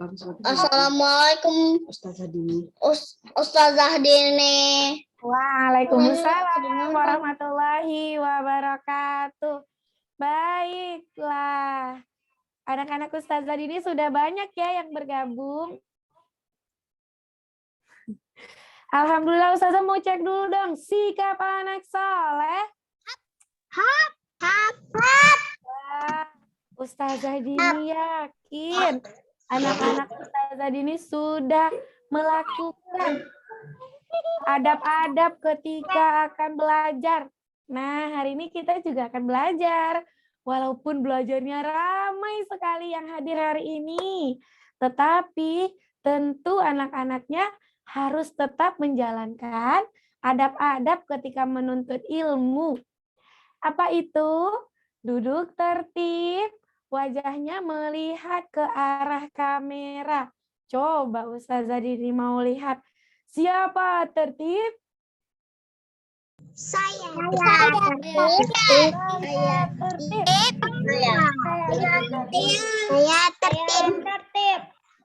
Assalamualaikum Ustazah Dini. Waalaikumsalam warahmatullahi wabarakatuh. Baiklah. Anak-anak Ustazah Dini sudah banyak ya yang bergabung. Alhamdulillah, Ustazah mau cek dulu dong. Sikap anak soleh. Wah, Ustazah Dini yakin anak-anak Ustazah Dini sudah melakukan adab-adab ketika akan belajar. Nah, hari ini kita juga akan belajar. Walaupun belajarnya ramai sekali yang hadir hari ini, tetapi tentu anak-anaknya harus tetap menjalankan adab-adab ketika menuntut ilmu. Apa itu? Duduk tertib, wajahnya melihat ke arah kamera. Coba Ustazah Dini mau lihat. Siapa tertib? Saya tertib.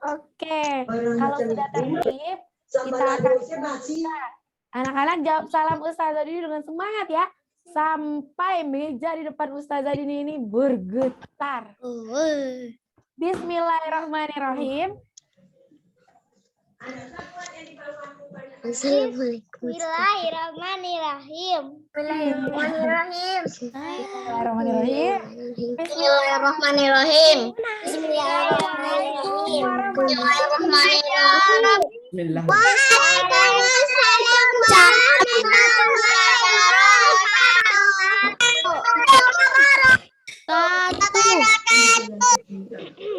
Oke, kalau sudah tertib, kita akan anak-anak jawab salam Ustazah Dini dengan semangat ya. Sampai meja di depan Ustazah Dini ini bergetar. Bismillahirrahmanirrahim. Bismillahirrahmanirrahim. Bismillahirrahmanirrahim. Bismillahirrahmanirrahim. Bismillahirrahmanirrahim.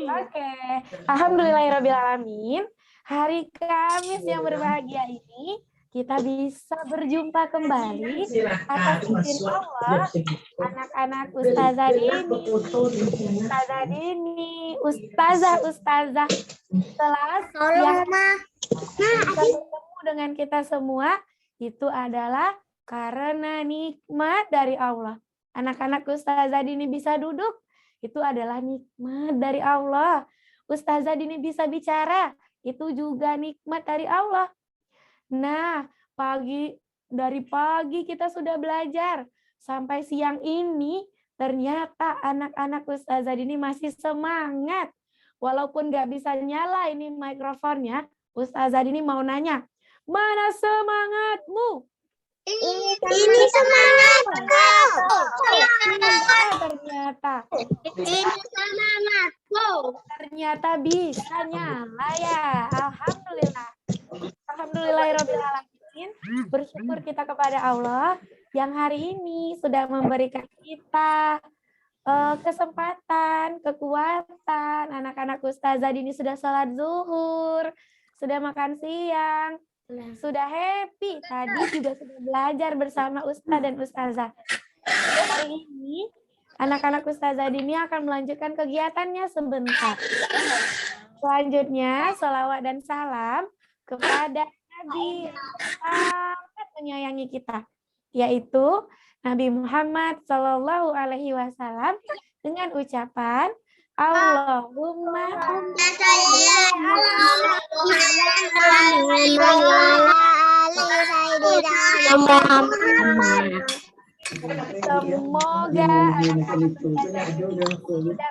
Oke, alhamdulillahirrahmanirrahim. Hari Kamis yang berbahagia ini kita bisa berjumpa kembali atas izin Allah, anak-anak Ustazah Dini, Ustazah kelas yang bisa bertemu dengan kita semua itu adalah karena nikmat dari Allah. Anak-anak Ustazah Dini bisa duduk, itu adalah nikmat dari Allah. Ustazah Dini bisa bicara, itu juga nikmat dari Allah. Nah, dari pagi kita sudah belajar sampai siang ini ternyata anak-anak Ustazah Dini masih semangat. Walaupun nggak bisa nyala ini mikrofonnya, Ustazah Dini mau nanya, mana semangatmu? Ini semangatku. Ternyata bisa nyala ya. Alhamdulillahirobbilalamin. Bersyukur kita kepada Allah yang hari ini sudah memberikan kita kesempatan, kekuatan. Anak-anak Ustazah Dini sudah sholat zuhur, sudah makan siang, sudah happy. Tadi juga sudah belajar bersama Ustaz dan Ustazah. Hari ini anak-anak Ustazah Dini akan melanjutkan kegiatannya sebentar. Selanjutnya, sholawat dan salam kepada Nabi yang sangat menyayangi kita, yaitu Nabi Muhammad Shallallahu Alaihi Wasallam dengan ucapan Allahumma semoga anak-anak tidak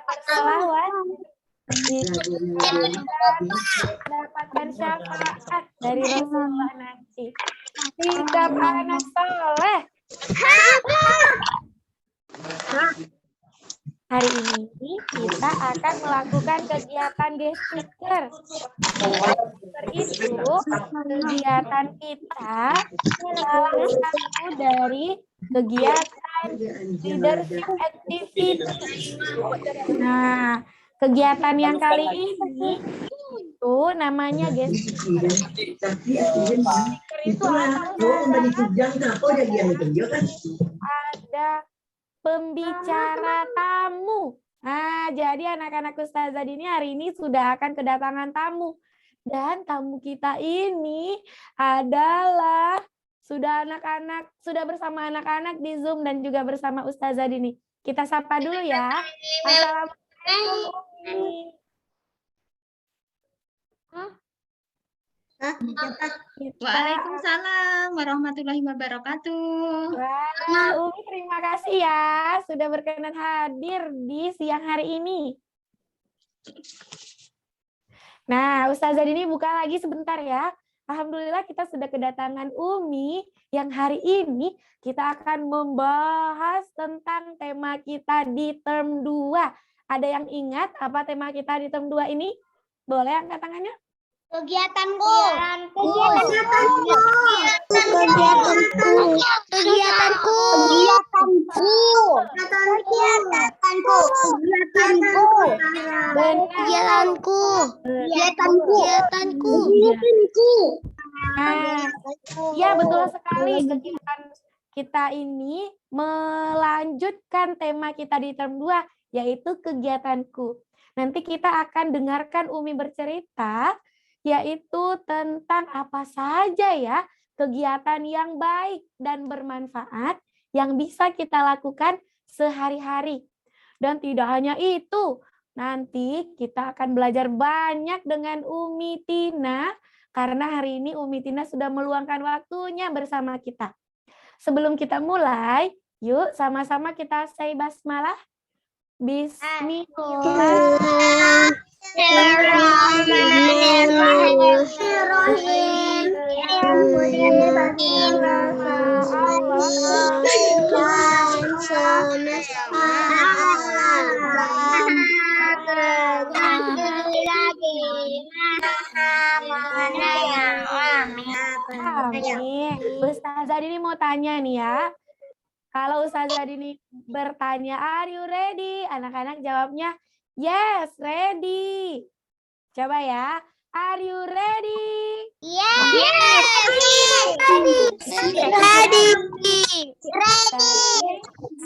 berselawat mendapatkan syafaat dari Rasulullah nanti. Sikap anak soleh. Hari ini kita akan melakukan kegiatan guest speaker. Itu kegiatan kita salah satu dari kegiatan leadership activity. Nah, kegiatan yang kali ini itu namanya guest speaker. Itu ada pembicara tamu. Nah, jadi anak-anak Ustazah Dini hari ini sudah akan kedatangan tamu. Dan tamu kita ini adalah sudah bersama anak-anak di Zoom dan juga bersama Ustazah Dini. Kita sapa dulu ya. Assalamualaikum. Waalaikumsalam warahmatullahi wabarakatuh. Wah, Umi terima kasih ya sudah berkenan hadir di siang hari ini. Nah, Ustazah Dini buka lagi sebentar ya. Alhamdulillah kita sudah kedatangan Umi yang hari ini kita akan membahas tentang tema kita di term 2. Ada yang ingat apa tema kita di term 2 ini? Boleh angkat tangannya? Kegiatanku. Nah, ya betul sekali, kegiatan kita ini melanjutkan tema kita di term 2, yaitu kegiatanku. Nanti kita akan dengarkan Umi bercerita, yaitu tentang apa saja ya kegiatan yang baik dan bermanfaat yang bisa kita lakukan sehari-hari. Dan tidak hanya itu, nanti kita akan belajar banyak dengan Umi Tina, karena hari ini Umi Tina sudah meluangkan waktunya bersama kita. Sebelum kita mulai, yuk sama-sama kita say basmalah. Bismillah. Amin. Ustazah Dini mau tanya nih ya. Kalau Ustazah Dini bertanya, are you ready? Anak-anak jawabnya, yes, ready. Coba ya, are you ready?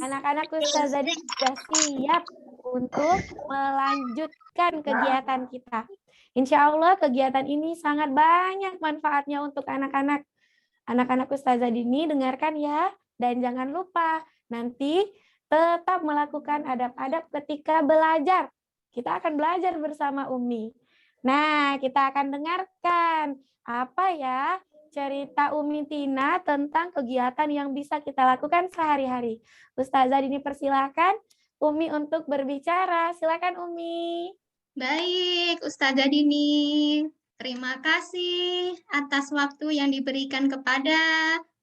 Anak-anak Ustazah Dini sudah siap untuk melanjutkan kegiatan kita. Insya Allah kegiatan ini sangat banyak manfaatnya untuk anak-anak. Anak-anak Ustazah Dini dengarkan ya. Dan jangan lupa nanti tetap melakukan adab-adab ketika belajar. Kita akan belajar bersama Umi. Nah, kita akan dengarkan apa ya cerita Umi Tina tentang kegiatan yang bisa kita lakukan sehari-hari. Ustazah Dini persilakan Umi untuk berbicara. Silakan Umi. Baik, Ustazah Dini. Terima kasih atas waktu yang diberikan kepada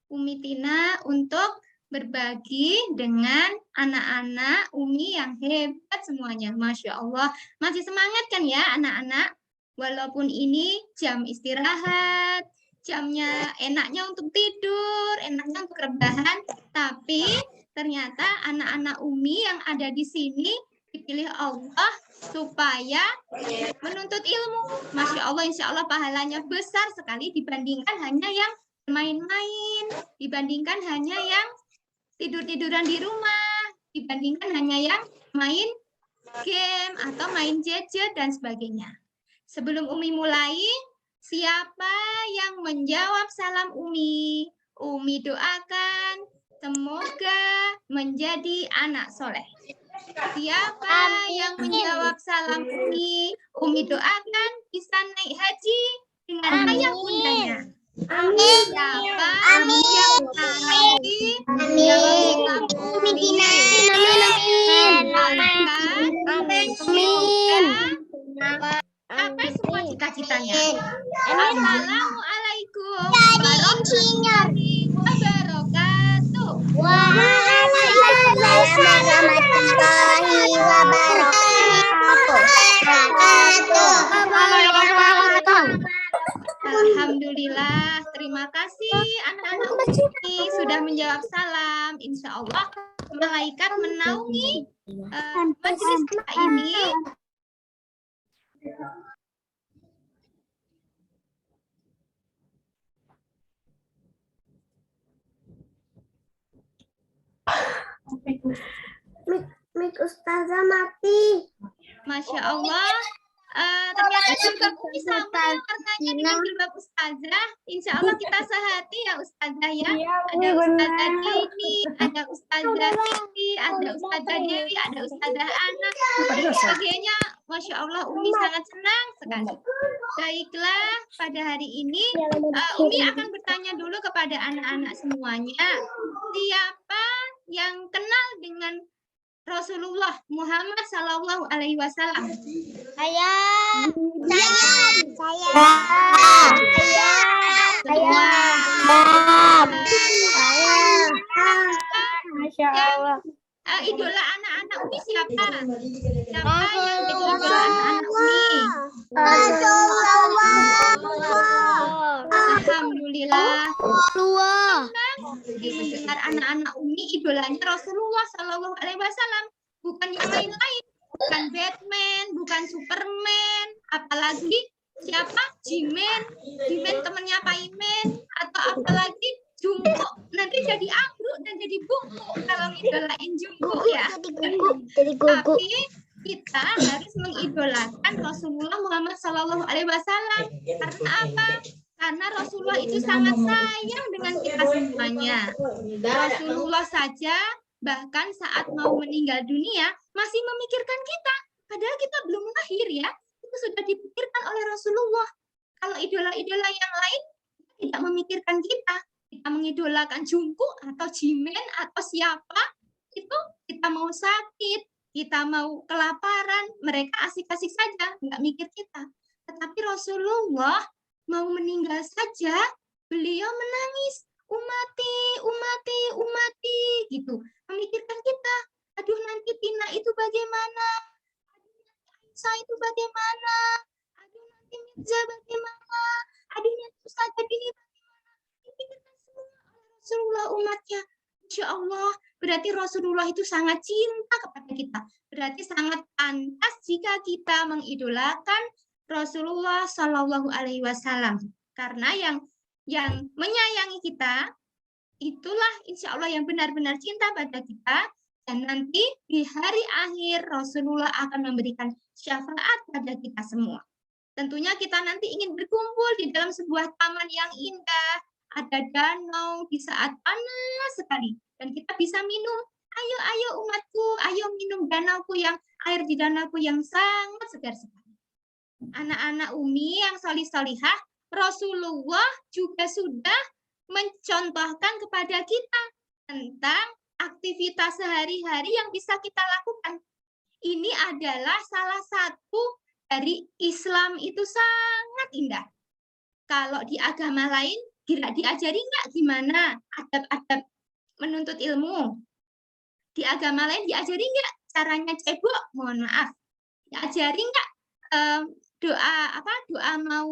Umi Tina untuk berbagi dengan anak-anak Umi yang hebat semuanya. Masya Allah. Masih semangat kan ya anak-anak? Walaupun ini jam istirahat, jamnya enaknya untuk tidur, enaknya untuk rebahan, tapi ternyata anak-anak Umi yang ada di sini dipilih Allah supaya menuntut ilmu. Masya Allah, insya Allah pahalanya besar sekali dibandingkan hanya yang main-main, dibandingkan hanya yang tidur-tiduran di rumah, dibandingkan hanya yang main game atau main gadget dan sebagainya. Sebelum Umi mulai, siapa yang menjawab salam Umi? Umi doakan semoga menjadi anak soleh. Siapa yang menjawab salam Umi? Umi doakan bisa naik haji dengan ayah bundanya. Amin. Siapa Amin. yang nanti Amin. Amin. Apa semua cita-citanya? Assalamualaikum warahmatullahi wabarakatuh. Waalaikumsalam warahmatullahi wabarakatuh. Alhamdulillah, terima kasih anak-anak Umi sudah menjawab salam. Insya Allah malaikat menaungi majelis kita ini. Mik Ustazah mati. Masya Allah. Ternyata jilbab Umi sama warnanya dengan jilbab Ustazah. Insya Allah kita sehati ya Ustazah ya. Ada Ustazah Dini, ada Ustazah Siti, ada Ustazah Dewi, ada Ustazah Ana, dan sebagainya. Masya Allah Umi sangat senang sekali. Baiklah, pada hari ini Umi akan bertanya dulu kepada anak-anak semuanya. Siapa yang kenal dengan Rasulullah Muhammad Sallallahu Alaihi Wasallam? Saya. Masya Allah. Idola anak-anak Umi siapa? Siapa yang jadi idola anak-anak Umi? Alhamdulillah. Di mendengar anak-anak Umi idolanya Rasulullah Sallallahu Alaihi Wasallam, bukan yang lain-lain, bukan Batman, bukan Superman, apalagi siapa? Jimin temannya Pak Imen, atau apalagi Jungkook, nanti jadi ambruk dan jadi buku kalau ngidolain Jungkook ya. Tapi kita harus mengidolakan Rasulullah Muhammad Sallallahu Alaihi Wasallam. Karena apa? Karena Rasulullah itu sangat sayang dengan kita semuanya. Rasulullah saja bahkan saat mau meninggal dunia masih memikirkan kita. Padahal kita belum lahir ya. Itu sudah dipikirkan oleh Rasulullah. Kalau idola-idola yang lain tidak memikirkan kita. Kita mengidolakan Jungkook atau Jimin atau siapa, itu kita mau sakit, kita mau kelaparan, mereka asik-asik saja, nggak mikir kita. Tetapi Rasulullah mau meninggal saja, beliau menangis, umati, gitu. Memikirkan kita, aduh nanti Tina itu bagaimana, aduh nanti Aisyah itu bagaimana, aduh nanti Mirza bagaimana, aduh nanti Ustaz ini bagaimana. Dipikirkan semua oleh Rasulullah umatnya. Insya Allah, berarti Rasulullah itu sangat cinta kepada kita. Berarti sangat pantas jika kita mengidolakan Rasulullah Shallallahu Alaihi Wasallam. Karena yang menyayangi kita, itulah insya Allah yang benar-benar cinta pada kita. Dan nanti di hari akhir Rasulullah akan memberikan syafaat pada kita semua. Tentunya kita nanti ingin berkumpul di dalam sebuah taman yang indah. Ada danau di saat panas sekali. Dan kita bisa minum. Ayo umatku, ayo minum danauku air di danauku yang sangat segar sekali. Anak-anak Umi yang solih-solihah, Rasulullah juga sudah mencontohkan kepada kita tentang aktivitas sehari-hari yang bisa kita lakukan. Ini adalah salah satu dari Islam itu sangat indah. Kalau di agama lain, tidak diajari nggak gimana adab-adab menuntut ilmu? Di agama lain diajari nggak caranya cebok? Mohon maaf. Diajari nggak doa mau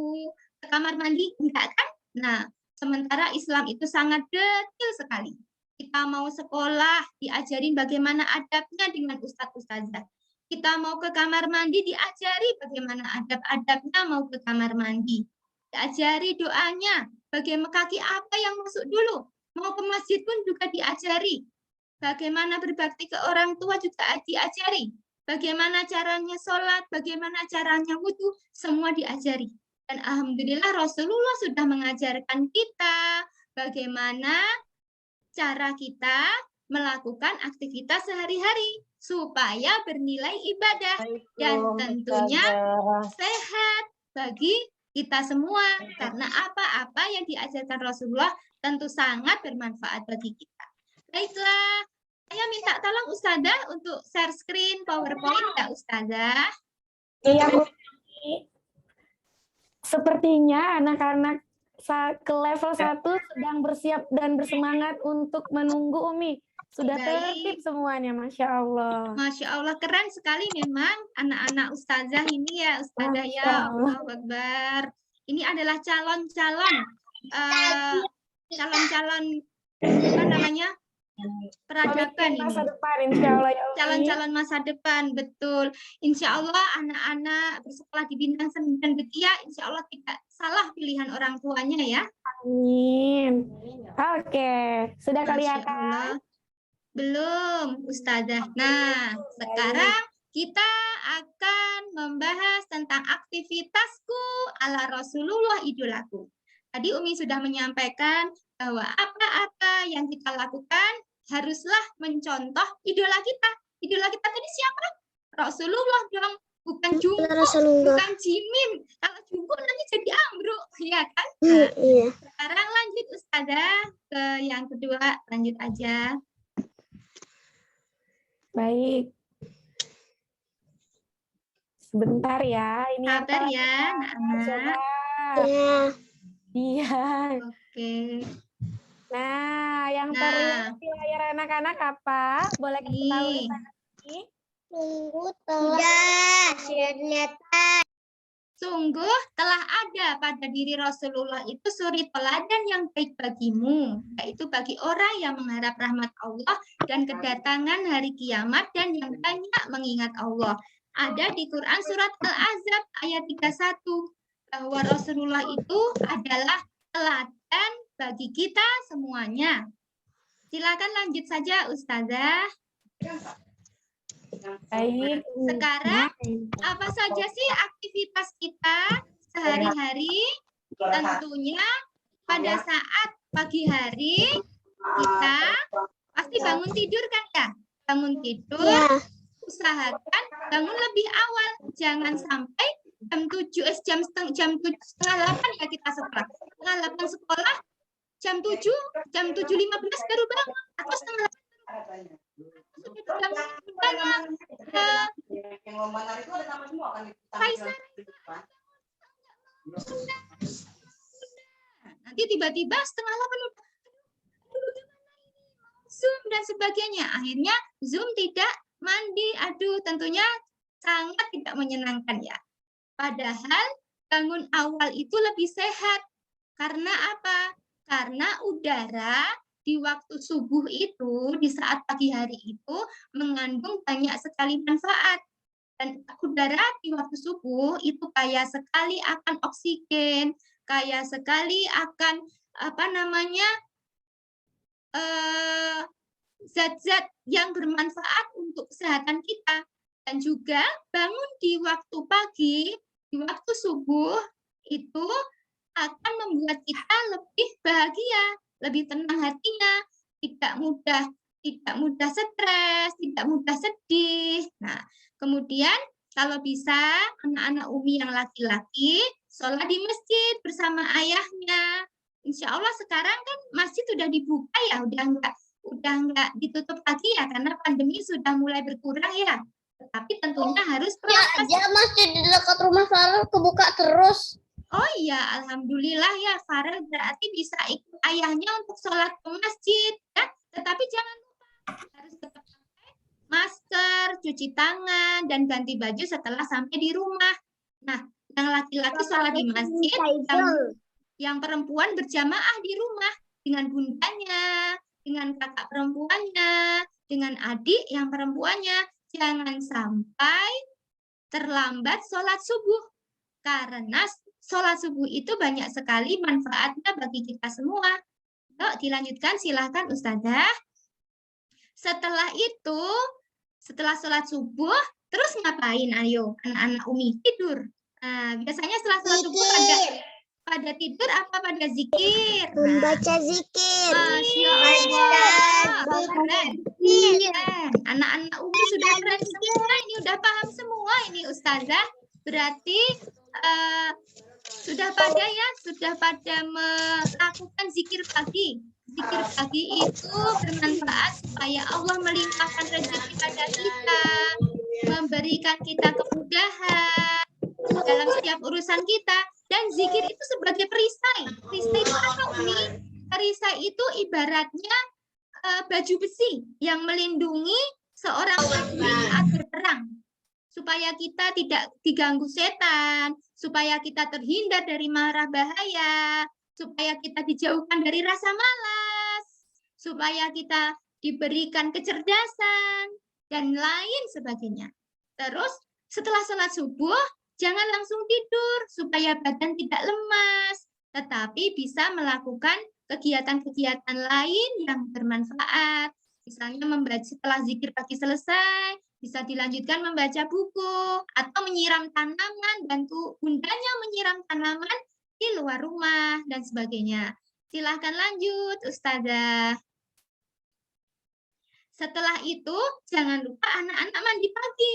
ke kamar mandi? Enggak kan? Nah, sementara Islam itu sangat detail sekali. Kita mau sekolah, diajarin bagaimana adabnya dengan ustadz-ustadzah. Kita mau ke kamar mandi, diajari bagaimana adab-adabnya mau ke kamar mandi. Diajari doanya, bagaimana kaki apa yang masuk dulu. Mau ke masjid pun juga diajari. Bagaimana berbakti ke orang tua juga diajari. Bagaimana caranya sholat, bagaimana caranya wudhu, semua diajari. Dan alhamdulillah Rasulullah sudah mengajarkan kita bagaimana cara kita melakukan aktivitas sehari-hari supaya bernilai ibadah dan tentunya sehat bagi kita semua. Karena apa-apa yang diajarkan Rasulullah tentu sangat bermanfaat bagi kita. Baiklah, saya minta tolong Ustazah untuk share screen PowerPoint ya Ustazah. Iya, sepertinya anak-anak ke level 1 sedang bersiap dan bersemangat untuk menunggu Umi. Sudah tertib semuanya, Masya Allah. Masya Allah, keren sekali memang anak-anak Ustazah ini ya, Ustazah ya, Allahu Akbar. Ini adalah calon-calon apa namanya? Peradaban ini. Masa depan, insya Allah ya. Calon-calon masa depan, betul. Insya Allah anak-anak bersekolah di Bintang Seni dan Betia, insya Allah tidak salah pilihan orang tuanya ya. Amin. Oke, sudah kelihatan? Belum, Ustazah. Nah, sekarang kita akan membahas tentang aktivitasku ala Rasulullah idolaku. Tadi Umi sudah menyampaikan bahwa apa-apa yang kita lakukan haruslah mencontoh idola kita. Idola kita tadi siapa? Rasulullah dong. bukan jungko, Rasa nunggak. bukan jimin. Kalau jungko nanti jadi ambruk, ya kan? Nah, Iya. sekarang lanjut Ustazah ke yang kedua, lanjut aja. Baik. Sebentar ya, ini yang Sabar ya, anak-anak. coba. Ya. Iya. Oke. Nah, yang Nah. terlihat di layar anak-anak apa? Boleh kasih tahu Ini. Ustazah ini? Tunggu tidak. Ternyata. Sungguh telah ada pada diri Rasulullah itu suri teladan yang baik bagimu, yaitu bagi orang yang mengharap rahmat Allah dan kedatangan hari kiamat dan yang banyak mengingat Allah. Ada di Quran surat Al-Ahzab ayat 31 bahwa Rasulullah itu adalah teladan bagi kita semuanya. Silakan lanjut saja Ustazah. Baik. Sekarang apa saja sih aktivitas kita sehari-hari? Tentunya pada saat pagi hari kita pasti bangun tidur kan ya? Bangun tidur, Ya. usahakan bangun lebih awal. Jangan sampai jam 7:30 ya kita sekolah. Setengah 8 sekolah, jam 7:15 baru bangun atau setengah 8 sudah bangun. Nanti tiba-tiba setengah 8 udah Zoom dan sebagainya. Akhirnya Zoom tidak mandi. Aduh, tentunya sangat tidak menyenangkan ya. Padahal bangun awal itu lebih sehat. Karena apa? Karena udara di waktu subuh itu, di saat pagi hari itu, mengandung banyak sekali manfaat. Dan udara di waktu subuh itu kaya sekali akan oksigen, kaya sekali akan zat-zat yang bermanfaat untuk kesehatan kita. Dan juga bangun di waktu pagi, di waktu subuh itu akan membuat kita lebih bahagia, lebih tenang hatinya, tidak mudah stres, tidak mudah sedih. Nah, kemudian kalau bisa anak-anak Umi yang laki-laki sholat di masjid bersama ayahnya. Insya Allah sekarang kan masjid sudah dibuka ya, udah nggak ditutup lagi ya karena pandemi sudah mulai berkurang ya. Tetapi tentunya harus Ya aja masjid di dekat rumah Farel kebuka terus. Oh iya, alhamdulillah ya Farel berarti bisa ikut ayahnya untuk sholat ke masjid ya. Tetapi jangan lupa harus tetap pakai masker, cuci tangan dan ganti baju setelah sampai di rumah. Nah, yang laki-laki sholat di masjid, yang perempuan berjamaah di rumah dengan bundanya, dengan kakak perempuannya, dengan adik yang perempuannya. Jangan sampai terlambat sholat subuh. Karena sholat subuh itu banyak sekali manfaatnya bagi kita semua. Yuk, dilanjutkan silahkan Ustazah. Setelah itu, setelah sholat subuh, terus ngapain? Ayo, anak-anak Umi tidur. Nah, biasanya setelah sholat subuh pada tidur apa pada zikir? Membaca zikir. Masya Allah. Keren. Anak-anak Umi sudah keren semua. Ini udah paham semua ini Ustazah. Berarti sudah pada melakukan zikir pagi. Zikir pagi itu bermanfaat supaya Allah melimpahkan rezeki pada kita, memberikan kita kemudahan dalam setiap urusan kita. Dan zikir itu sebagai perisai. Perisai itu apa, Umi? Perisai itu ibaratnya baju besi yang melindungi seorang muslim saat berperang. Supaya kita tidak diganggu setan, supaya kita terhindar dari mara bahaya, supaya kita dijauhkan dari rasa malas, supaya kita diberikan kecerdasan, dan lain sebagainya. Terus setelah sholat subuh, jangan langsung tidur supaya badan tidak lemas, tetapi bisa melakukan kegiatan-kegiatan lain yang bermanfaat. Misalnya membaca setelah zikir pagi selesai, bisa dilanjutkan membaca buku atau menyiram tanaman, bantu bundanya menyiram tanaman di luar rumah dan sebagainya. Silahkan lanjut, Ustazah. Setelah itu, jangan lupa anak-anak mandi pagi.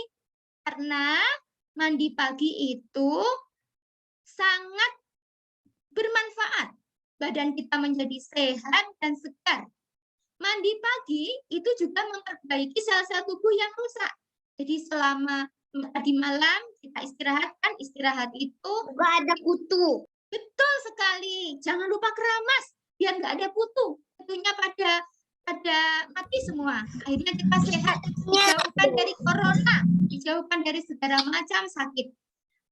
Karena mandi pagi itu sangat bermanfaat. Badan kita menjadi sehat dan segar. Mandi pagi itu juga memperbaiki sel-sel tubuh yang rusak. Jadi selama tadi malam kita istirahatkan, istirahat itu Gak ada kutu. betul sekali. Jangan lupa keramas biar nggak ada kutu. Tentunya pada mati semua. Akhirnya kita sehat, dijauhkan dari corona, dijauhkan dari segala macam sakit.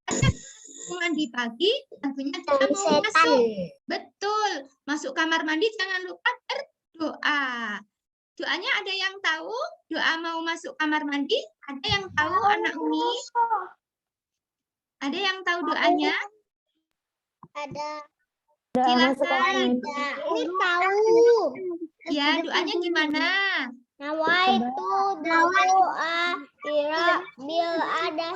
Ada mandi pagi, tentunya kita mau masuk. Betul, masuk kamar mandi jangan lupa berdoa. Doanya ada yang tahu? Doa mau masuk kamar mandi? Ada yang tahu anak Umi? Ada yang tahu doanya? Ada. Silakan. Ini tahu. Ya, doanya gimana? Nawaitu doa bil ada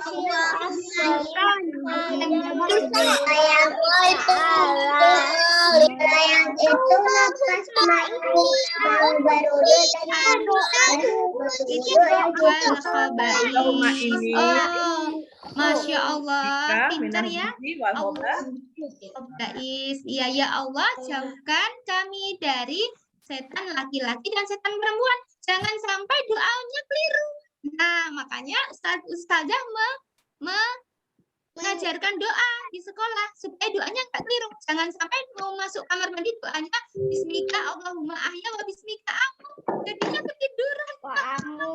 yang itu lepas Masya Allah, pintar ya. Iya ya Allah, jauhkan kami dari setan laki-laki dan setan perempuan. Jangan sampai doanya keliru. Nah, makanya Ustazah mengajarkan doa di sekolah supaya doanya nggak keliru. Jangan sampai mau masuk kamar mandi doanya Bismika Allahumma ahya wa bismika amut. Jadinya ketiduran.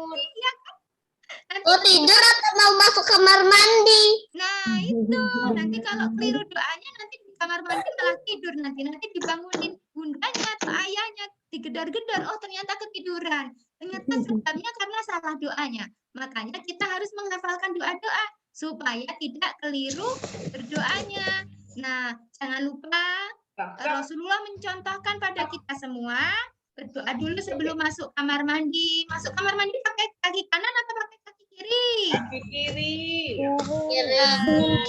Ya kan? Oh, tidur atau mau masuk kamar mandi? Nah, itu nanti kalau keliru doanya nanti di kamar mandi malah tidur nanti dibangunin bundanya atau ayahnya digedor-gedor, oh ternyata ketiduran. Ternyata sebabnya karena salah doanya. Makanya kita harus menghafalkan doa-doa supaya tidak keliru berdoanya. Nah, jangan lupa Rasulullah mencontohkan pada kita semua berdoa dulu sebelum masuk kamar mandi. Masuk kamar mandi pakai kaki kanan atau pakai kaki kiri? Kaki kiri.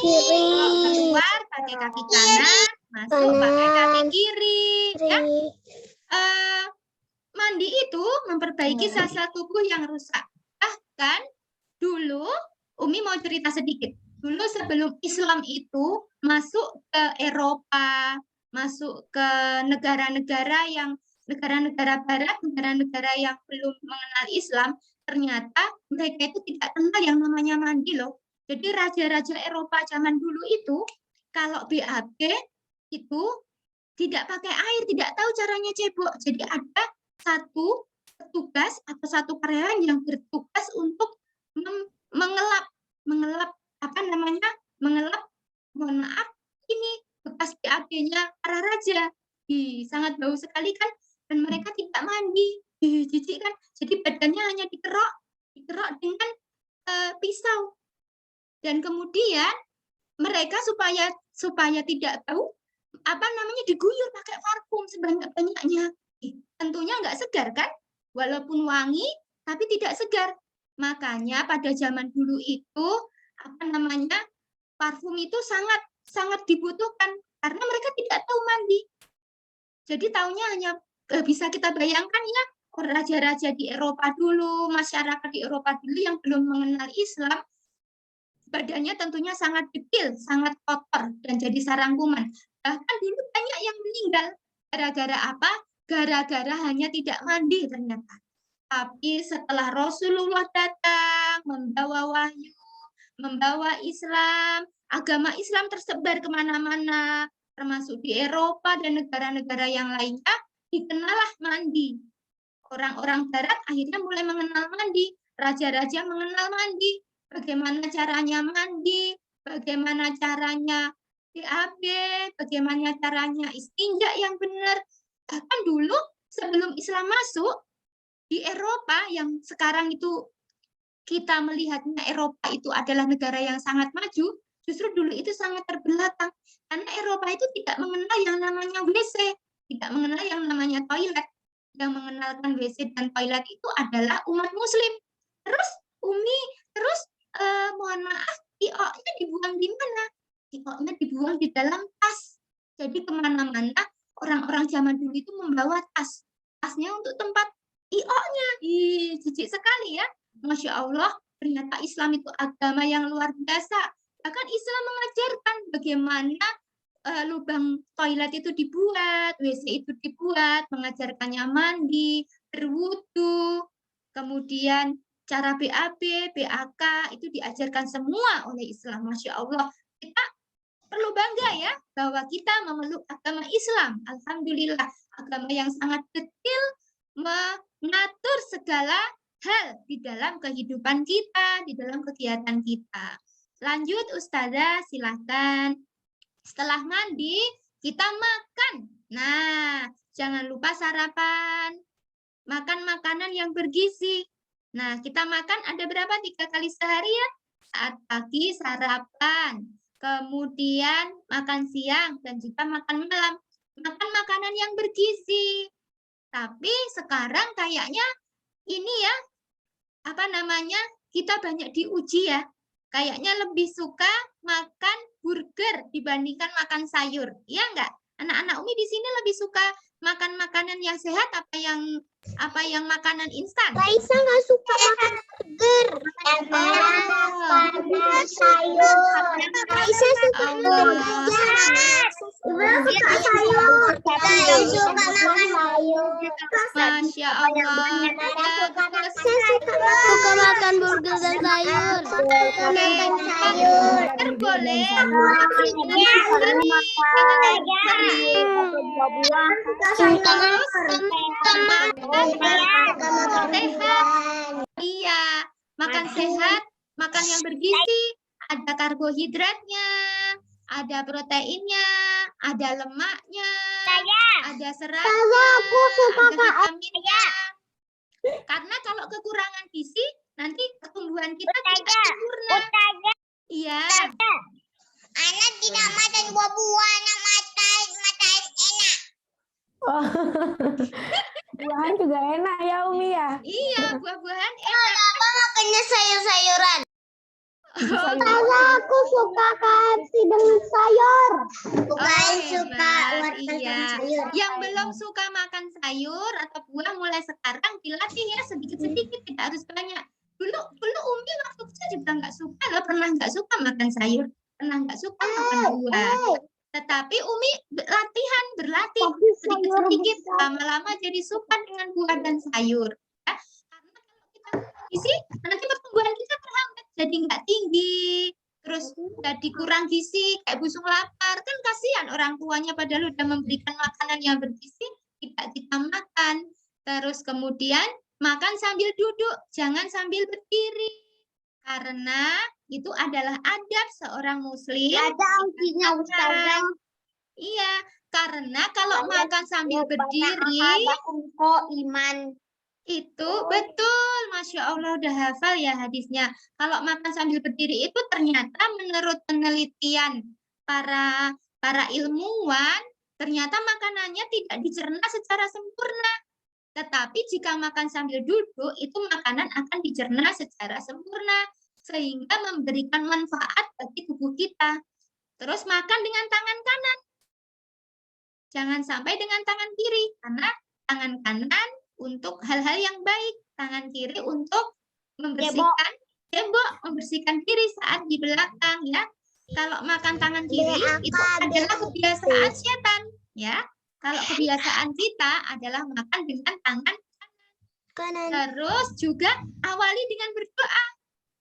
Kiri. Keluar pakai kaki kanan, masuk pakai kaki kiri. Ya. Mandi itu memperbaiki sel-sel tubuh yang rusak. Bahkan dulu, Umi mau cerita sedikit. Dulu sebelum Islam itu masuk ke Eropa, masuk ke negara-negara barat, negara-negara yang belum mengenal Islam, ternyata mereka itu tidak kenal yang namanya mandi loh. Jadi raja-raja Eropa zaman dulu itu, kalau BAB itu tidak pakai air, tidak tahu caranya cebok. Jadi ada satu petugas atau satu karyawan yang bertugas untuk mengelap mohon maaf ini bekas BAB-nya para raja. Sangat bau sekali kan, dan mereka tidak mandi. Jijik kan, jadi badannya hanya dikerok dengan pisau. Dan kemudian mereka supaya tidak bau diguyur pakai parfum sebanyak-banyaknya. Tentunya nggak segar kan? Walaupun wangi, tapi tidak segar. Makanya pada zaman dulu itu, parfum itu sangat dibutuhkan. Karena mereka tidak tahu mandi. Jadi taunya hanya bisa kita bayangkan ya, raja-raja di Eropa dulu, masyarakat di Eropa dulu yang belum mengenal Islam, badannya tentunya sangat dekil, sangat kotor, dan jadi sarang kuman. Bahkan dulu banyak yang meninggal. Gara-gara apa? Gara-gara hanya tidak mandi ternyata. Tapi setelah Rasulullah datang, membawa wahyu, membawa Islam, agama Islam tersebar kemana-mana, termasuk di Eropa dan negara-negara yang lainnya, dikenallah mandi. Orang-orang barat akhirnya mulai mengenal mandi. Raja-raja mengenal mandi. Bagaimana caranya mandi, bagaimana caranya BAB, bagaimana caranya istinja yang benar. Bahkan dulu sebelum Islam masuk, di Eropa yang sekarang itu kita melihatnya Eropa itu adalah negara yang sangat maju, justru dulu itu sangat terbelakang. Karena Eropa itu tidak mengenal yang namanya WC, tidak mengenal yang namanya toilet. Yang mengenalkan WC dan toilet itu adalah umat Muslim. Terus mohon maaf, IO-nya dibuang di mana? IO-nya dibuang di dalam tas. Jadi kemana-mana orang-orang zaman dulu itu membawa tas. Tasnya untuk tempat IO-nya. Jijik sekali ya. Masya Allah, ternyata Islam itu agama yang luar biasa. Bahkan Islam mengajarkan bagaimana lubang toilet itu dibuat, WC itu dibuat, mengajarkannya mandi, berwudu, kemudian cara BAB, BAK itu diajarkan semua oleh Islam. Masya Allah, kita perlu bangga ya bahwa kita memeluk agama Islam. Alhamdulillah, agama yang sangat detail mengatur segala hal di dalam kehidupan kita, di dalam kegiatan kita. Lanjut Ustazah, silahkan. Setelah mandi, kita makan. Nah, jangan lupa sarapan. Makan makanan yang bergizi. Nah, kita makan ada berapa? 3 kali sehari ya? Saat pagi, sarapan. Kemudian makan siang dan juga makan malam. Makan makanan yang bergizi. Tapi sekarang kayaknya ini ya, kita banyak diuji ya. Kayaknya lebih suka makan burger dibandingkan makan sayur. Iya enggak? Anak-anak Umi di sini lebih suka makan makanan yang sehat apa yang makanan instan? Raisa nggak suka makan burger. Sayur. Raisa suka sayur. Suka makan sayur. Masya Allah. Suka makan burger dan sayur. Suka makan sayur. Boleh. Iya, makan sehat, makan yang bergizi, ada karbohidratnya, ada proteinnya, ada lemaknya, ada seratnya, ada vitaminnya. Karena kalau kekurangan gizi, nanti pertumbuhan kita tidak sempurna. Iya. Anak tidak makan buah-buahan, makan enak. Oh. Buahan juga enak ya Umi ya. Iya, buah-buahan enak. Apa makannya sayur-sayuran? Sayur. Aku suka kasih dengan sayur. Bukan Oh, suka hebat. wortel Iya. dan sayur. Yang belum suka makan sayur atau buah mulai sekarang dilatih ya sedikit-sedikit, tidak harus banyak. Dulu Umi waktu kecil juga nggak suka loh, pernah nggak suka makan sayur, pernah nggak suka makan buah. Tetapi Umi berlatih sedikit-sedikit, lama-lama jadi suka dengan buah dan sayur. Ya. Karena kalau kita gizi, nanti pertumbuhan kita terhambat, jadi nggak tinggi, terus jadi kurang gizi, kayak busung lapar, kan kasihan orang tuanya padahal udah memberikan makanan yang bergizi, tidak kita makan. Terus kemudian makan sambil duduk, jangan sambil berdiri. Karena itu adalah adab seorang muslim. Ada audinya Ustazah. Iya, karena kalau makan sambil berdiri iman. itu betul, Masya Allah udah hafal ya hadisnya. Kalau makan sambil berdiri itu ternyata menurut penelitian para ilmuwan, ternyata makanannya tidak dicerna secara sempurna. Tetapi jika makan sambil duduk, itu makanan akan dicerna secara sempurna, sehingga memberikan manfaat bagi tubuh kita. Terus makan dengan tangan kanan. Jangan sampai dengan tangan kiri, karena tangan kanan untuk hal-hal yang baik, tangan kiri untuk membersihkan membersihkan diri saat di belakang ya. Kalau makan tangan kiri itu adalah kebiasaan setan ya. Kalau kebiasaan kita adalah makan dengan tangan kanan. Terus juga awali dengan berdoa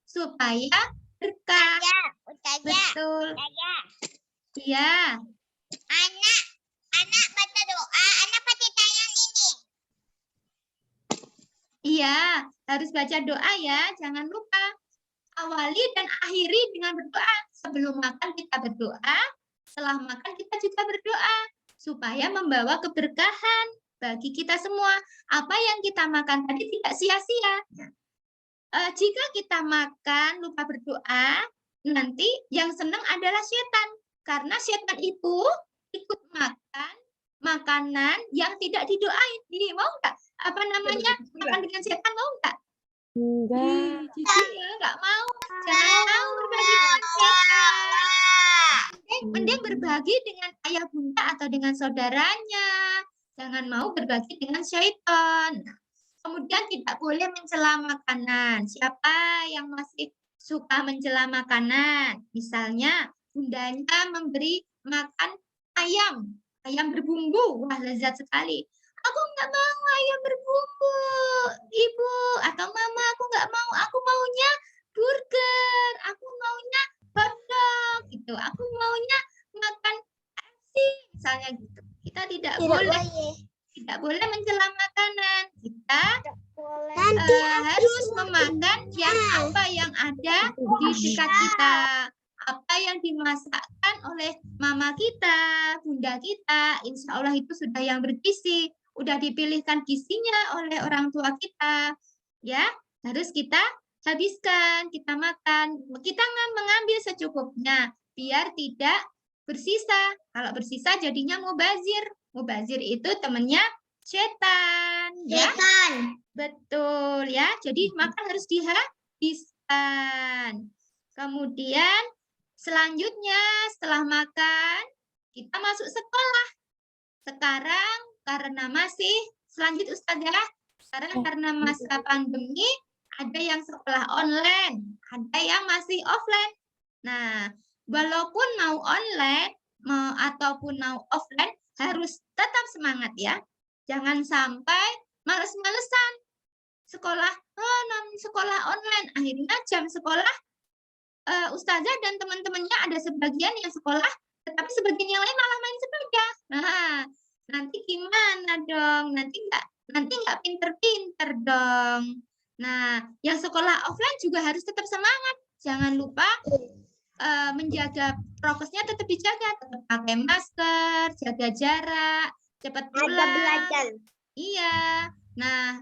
supaya berkah. Betul. Iya. Anak baca doa, anak pakai tangan ini. Iya, harus baca doa ya, jangan lupa. Awali dan akhiri dengan berdoa. Sebelum makan kita berdoa, setelah makan kita juga berdoa. Supaya membawa keberkahan bagi kita semua. Apa yang kita makan tadi tidak sia-sia. Jika kita makan lupa berdoa, nanti yang senang adalah setan. Karena setan itu ikut makan makanan yang tidak didoain. Ini mau nggak? Apa namanya? Makan dengan setan mau nggak? Enggak. Cici nggak mau. Jangan mau berbagi dengan setan. Mending berbagi dengan ayah bunda atau dengan saudaranya. Jangan mau berbagi dengan syaitan. Kemudian tidak boleh mencela makanan. Siapa yang masih suka mencela makanan? Misalnya bundanya memberi makan ayam berbumbu. Wah, lezat sekali. Aku nggak mau ayam berbumbu, Ibu. Atau Mama, aku nggak mau. Aku maunya burger. Aku maunya hotdog. Gitu. Aku maunya makan nasi. Misalnya gitu. Kita tidak boleh mencela makanan. Kita harus memakan yang ada di dekat kita. Apa yang dimasakkan oleh mama kita, bunda kita, insya Allah itu sudah yang bergizi, udah dipilihkan gizinya oleh orang tua kita, ya harus kita habiskan, kita makan, kita mengambil secukupnya, biar tidak bersisa. Kalau bersisa jadinya mubazir. Mubazir itu temannya setan, ya. Betul ya. Jadi makan harus dihabiskan. Kemudian selanjutnya setelah makan kita masuk sekolah. Sekarang karena masih sekarang karena masa pandemi ada yang sekolah online, ada yang masih offline. Nah, walaupun mau online ataupun mau offline harus tetap semangat ya. Jangan sampai males-malesan sekolah online. Akhirnya jam sekolah ustazah dan teman-temannya ada sebagian yang sekolah, tetapi sebagian yang lain malah main sepeda. Nah, nanti gimana dong? Nanti nggak pinter-pinter dong. Nah, yang sekolah offline juga harus tetap semangat. Jangan lupa menjaga prokesnya tetap dijaga, tetap pakai masker, jaga jarak, cepat pulang. Iya. Nah,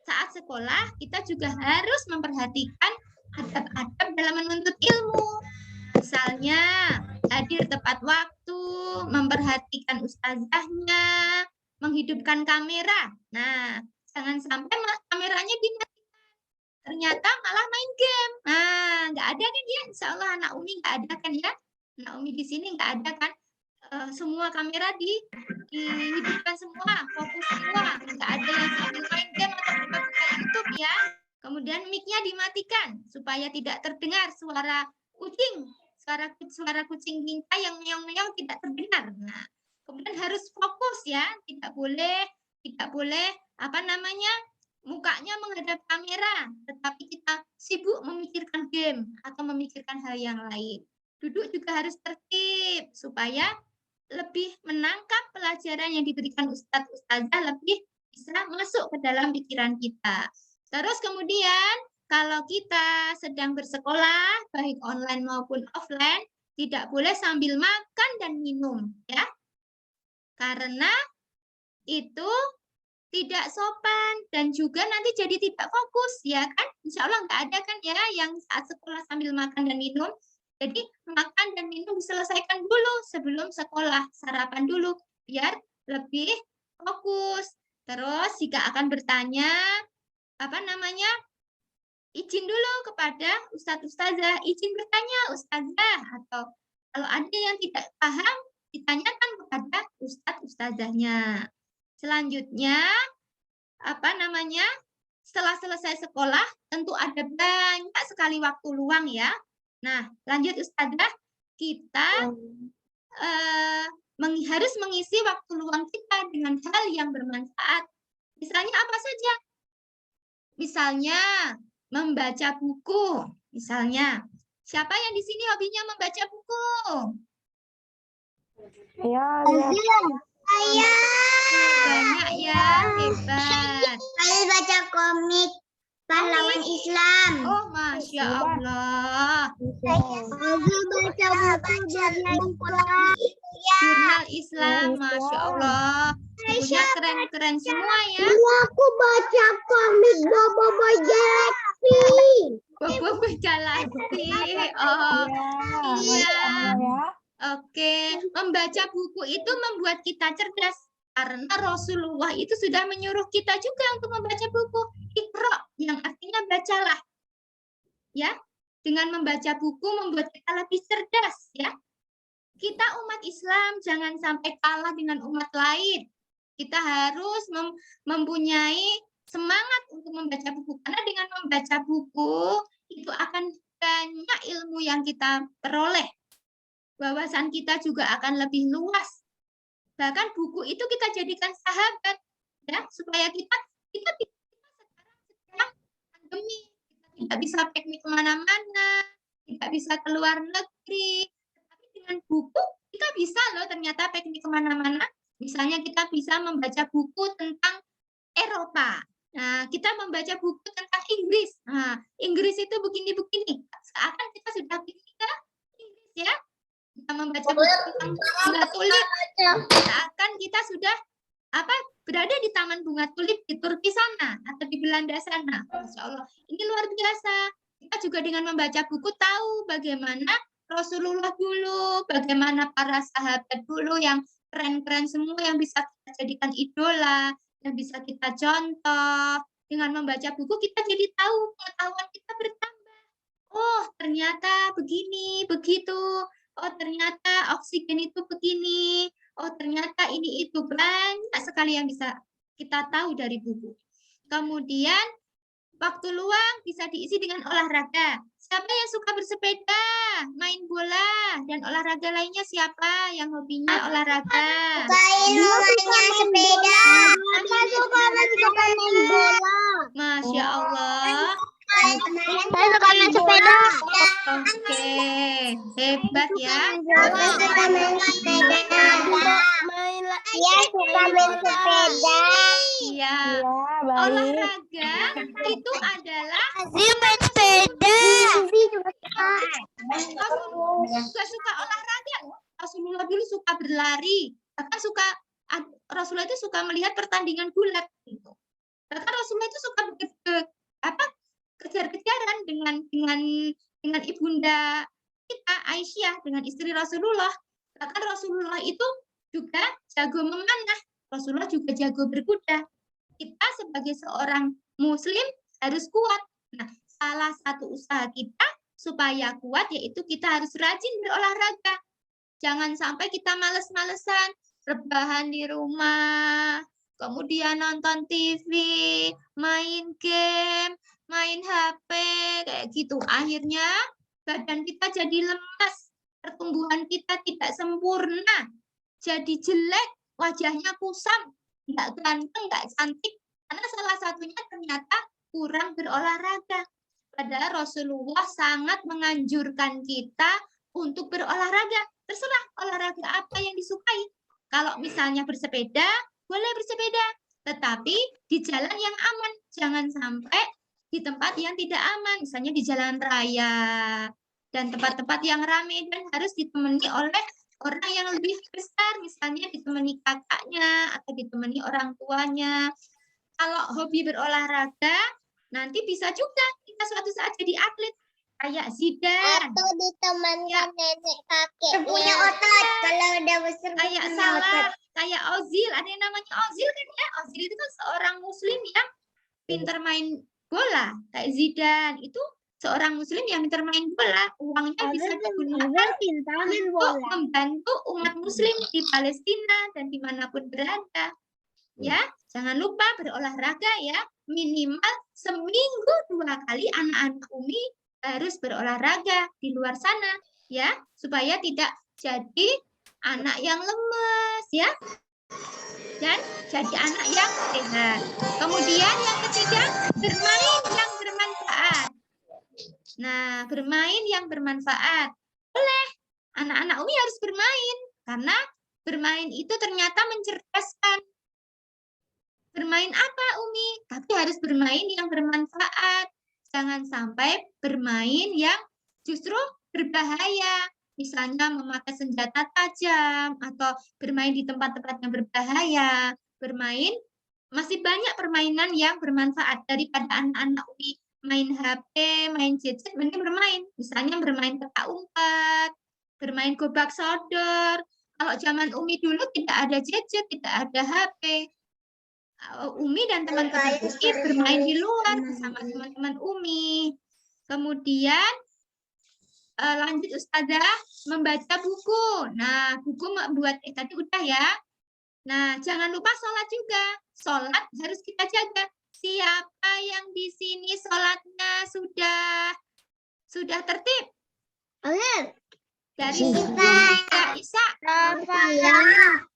saat sekolah kita juga harus memperhatikan adab-adab dalam menuntut ilmu. Misalnya hadir tepat waktu, memperhatikan ustazahnya, menghidupkan kamera. Nah, jangan sampai kameranya dimatikan. Ternyata malah main game. Nah, nggak ada kan ya? Insya Allah anak Umi nggak ada kan ya? Anak Umi di sini nggak ada kan? Semua kamera dihidupkan semua, fokus semua. Nggak ada yang sambil main game atau buka YouTube ya. Kemudian mic-nya dimatikan supaya tidak terdengar suara kucing, suara kucing bingkai yang meong-meong tidak terdengar. Nah, kemudian harus fokus ya, tidak boleh mukanya menghadap kamera, tetapi kita sibuk memikirkan game atau memikirkan hal yang lain. Duduk juga harus tertib supaya lebih menangkap pelajaran yang diberikan ustazah lebih bisa masuk ke dalam pikiran kita. Terus kemudian kalau kita sedang bersekolah, baik online maupun offline, tidak boleh sambil makan dan minum, ya. Karena itu tidak sopan dan juga nanti jadi tidak fokus, ya kan? Insya Allah nggak ada kan ya yang saat sekolah sambil makan dan minum. Jadi makan dan minum diselesaikan dulu sebelum sekolah, sarapan dulu biar lebih fokus. Terus jika akan bertanya, izin dulu kepada ustazah, izin bertanya ustazah, atau kalau ada yang tidak paham ditanyakan kepada ustazahnya. Selanjutnya setelah selesai sekolah tentu ada banyak sekali waktu luang ya. Nah, lanjut ustazah, kita harus mengisi waktu luang kita dengan hal yang bermanfaat. Misalnya apa saja? Misalnya membaca buku. Misalnya, siapa yang di sini hobinya membaca buku? Saya Banyak ya, hebat. saya baca komik pahlawan Islam. Oh, Masya Allah. Saya baca buku Jurnal Islam, Masya Allah. Bukunya keren-keren semua ya. Aku baca komik Bobo Galaxy. Bobo Galaxy. Oh, iya. Oke, membaca buku itu membuat kita cerdas. Karena Rasulullah itu sudah menyuruh kita juga untuk membaca buku. Iqra, yang artinya bacalah. Ya, dengan membaca buku membuat kita lebih cerdas. Ya, kita umat Islam jangan sampai kalah dengan umat lain. Kita harus mempunyai semangat untuk membaca buku. Karena dengan membaca buku, itu akan banyak ilmu yang kita peroleh. Wawasan kita juga akan lebih luas. Bahkan buku itu kita jadikan sahabat, ya, supaya kita sekarang sedang pandemi, kita tidak bisa piknik kemana-mana, tidak bisa keluar negeri, tapi dengan buku kita bisa loh ternyata piknik kemana-mana. Misalnya kita bisa membaca buku tentang Eropa. Nah, kita membaca buku tentang Inggris. Nah, Inggris itu begini-begini. Seakan kita sudah piknik ke Inggris, ya. Kita membaca buku tentang bunga tulip. Seakan kita sudah berada di Taman Bunga Tulip di Turki sana atau di Belanda sana. Masya Allah, ini luar biasa. Kita juga dengan membaca buku tahu bagaimana Rasulullah dulu, bagaimana para sahabat dulu yang keren-keren semua yang bisa kita jadikan idola, yang bisa kita contoh. Dengan membaca buku kita jadi tahu, pengetahuan kita bertambah. Oh, ternyata begini, begitu. Oh, ternyata oksigen itu begini. Oh, ternyata ini itu. Banyak sekali yang bisa kita tahu dari buku. Kemudian, waktu luang bisa diisi dengan olahraga. Siapa yang suka bersepeda, main bola, dan olahraga lainnya siapa yang hobinya olahraga? Suka sepeda. Apa suka main bola? Masya Allah. Saya suka main sepeda. Oke, hebat ya. Saya suka main sepeda. Saya suka main sepeda. Iya. Iya, baik. Olahraga itu adalah Dia main sepeda. Rasulullah juga suka olahraga. Rasulullah dulu suka berlari. Bahkan Rasulullah itu suka melihat pertandingan gulat. Gitu. Bahkan Rasulullah itu suka kejar-kejaran dengan ibunda kita Aisyah, dengan istri Rasulullah. Bahkan Rasulullah itu juga jago memanah. Rasulullah juga jago berkuda. Kita sebagai seorang muslim harus kuat. Nah, salah satu usaha kita supaya kuat yaitu kita harus rajin berolahraga. Jangan sampai kita males-malesan, rebahan di rumah, kemudian nonton TV, main game, main HP, kayak gitu. Akhirnya badan kita jadi lemas, pertumbuhan kita tidak sempurna, jadi jelek, wajahnya kusam, nggak ganteng, nggak cantik, karena salah satunya ternyata kurang berolahraga. Padahal Rasulullah sangat menganjurkan kita untuk berolahraga. Terserah olahraga apa yang disukai. Kalau misalnya bersepeda, boleh bersepeda. Tetapi di jalan yang aman. Jangan sampai di tempat yang tidak aman. Misalnya di jalan raya. Dan tempat-tempat yang ramai. Dan harus ditemani oleh orang yang lebih besar. Misalnya ditemani kakaknya. Atau ditemani orang tuanya. Kalau hobi berolahraga, nanti bisa juga kita suatu saat jadi atlet. Kayak Zidane. Atau ditemankan nenek kakek. Punya otot. Kalau udah besar Kayak Salah. Kayak Ozil. Ada yang namanya Ozil kan ya. Ozil itu kan seorang muslim yang pintar main bola. Kayak Zidane. Itu seorang muslim yang pintar main bola. Uangnya bisa digunakan untuk membantu umat muslim di Palestina dan dimanapun berada. Ya, jangan lupa berolahraga ya. Minimal seminggu 2 kali anak-anak Umi harus berolahraga di luar sana ya, supaya tidak jadi anak yang lemes ya, dan jadi anak yang sehat. Kemudian yang ketiga, bermain yang bermanfaat. Nah, bermain yang bermanfaat. Boleh, anak-anak Umi harus bermain, karena bermain itu ternyata mencerdaskan. Bermain apa Umi? Tapi harus bermain yang bermanfaat. Jangan sampai bermain yang justru berbahaya. Misalnya memakai senjata tajam atau bermain di tempat-tempat yang berbahaya. Bermain, masih banyak permainan yang bermanfaat daripada anak-anak Umi main HP, main gadget, mending bermain. Misalnya bermain petak umpet, bermain gobak sodor. Kalau zaman Umi dulu tidak ada gadget, tidak ada HP. Umi dan teman-teman Umi bermain di luar bersama teman-teman Umi. Kemudian lanjut Ustazah membaca buku. Nah, buku buat tadi udah ya. Nah, jangan lupa sholat juga. Sholat harus kita jaga. siapa yang di sini sholatnya sudah tertib? Dari Isa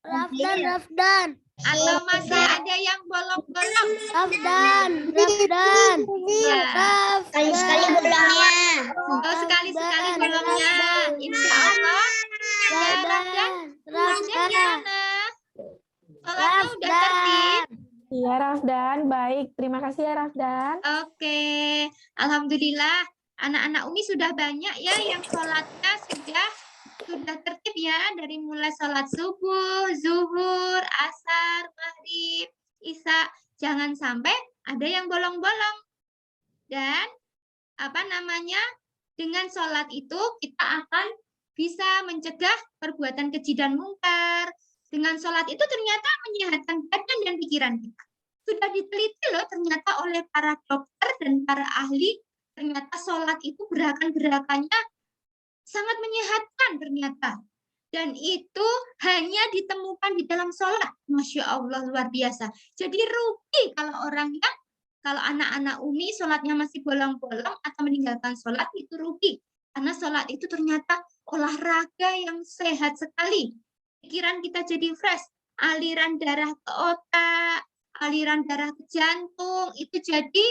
Rafdan. atau masih ada yang bolong-bolong? Rafdan. Ya. Sekali-sekali bolongnya. Oh, sekali-sekali bolongnya. Insya Allah. Ya, Rafdan. Rafdan gimana? Sholatnya udah tertib? Iya, Rafdan. Baik, terima kasih ya, Rafdan. Oke. Alhamdulillah. Anak-anak Umi sudah banyak ya yang sholatnya sudah tertib ya. Dari mulai sholat subuh, zuhur, asar, maghrib, isya. Jangan sampai ada yang bolong-bolong. Dan dengan sholat itu kita akan bisa mencegah perbuatan keji dan mungkar. Dengan sholat itu ternyata menyehatkan badan dan pikiran kita. Sudah diteliti loh ternyata oleh para dokter dan para ahli, ternyata sholat itu gerakan-gerakannya sangat menyehatkan ternyata. Dan itu hanya ditemukan di dalam sholat. Masya Allah, luar biasa. Jadi rugi kalau anak-anak Umi sholatnya masih bolong-bolong atau meninggalkan sholat, itu rugi. Karena sholat itu ternyata olahraga yang sehat sekali. Pikiran kita jadi fresh. Aliran darah ke otak, aliran darah ke jantung, itu jadi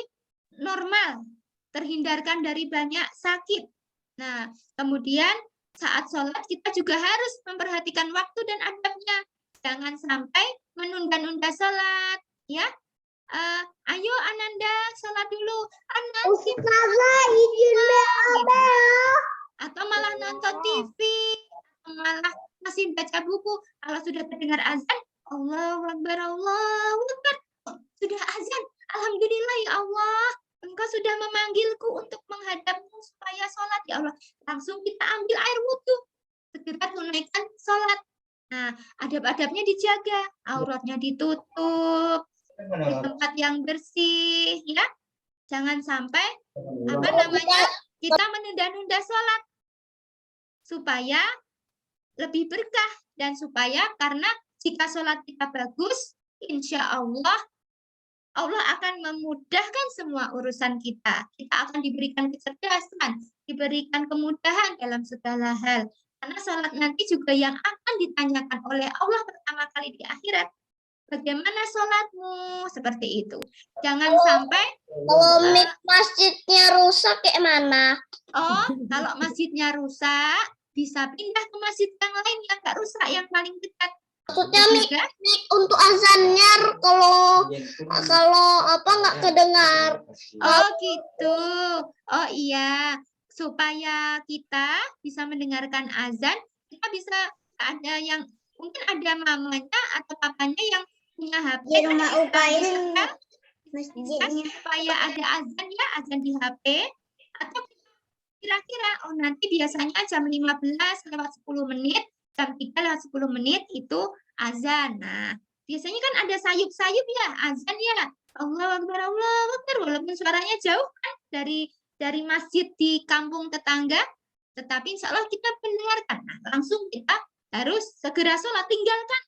normal. Terhindarkan dari banyak sakit. Nah, kemudian saat sholat kita juga harus memperhatikan waktu dan adabnya. Jangan sampai menunda-nunda sholat. Ya, ayo Ananda sholat dulu. Atau malah nonton TV, atau malah masih baca buku. Kalau sudah terdengar azan, Allahu Akbar, Allahu Akbar. Sudah azan, Alhamdulillah ya Allah. Engkau sudah memanggilku untuk menghadapmu supaya sholat ya Allah. Langsung kita ambil air wudhu. Segera tunaikan sholat. Nah, adab-adabnya dijaga. Auratnya ditutup. Di tempat yang bersih. Ya. Jangan sampai kita menunda-nunda sholat. Supaya lebih berkah. Dan supaya karena jika sholat kita bagus, insya Allah akan memudahkan semua urusan kita. Kita akan diberikan kecerdasan, diberikan kemudahan dalam segala hal. Karena sholat nanti juga yang akan ditanyakan oleh Allah pertama kali di akhirat. Bagaimana sholatmu? Seperti itu. Jangan sampai... Kalau masjidnya rusak kayak mana? Oh, kalau masjidnya rusak, bisa pindah ke masjid yang lain yang nggak rusak, yang paling dekat. Maksudnya mik untuk azannya kalau nggak kedengar. Oh gitu. Oh iya. Supaya kita bisa mendengarkan azan, kita bisa ada yang mungkin ada mamanya atau papanya yang punya HP. Di rumah upain supaya ada azan ya, azan di HP. Atau kira-kira nanti biasanya jam 15 lewat 10 menit. Jam 3 lewat 10 menit itu azan. Nah, biasanya kan ada sayup-sayup ya, azan ya. Allahu Akbar, Allahu Akbar. Walaupun suaranya jauh kan dari masjid di kampung tetangga, tetapi insya Allah kita mendengarkan. Nah, langsung kita harus segera sholat, tinggalkan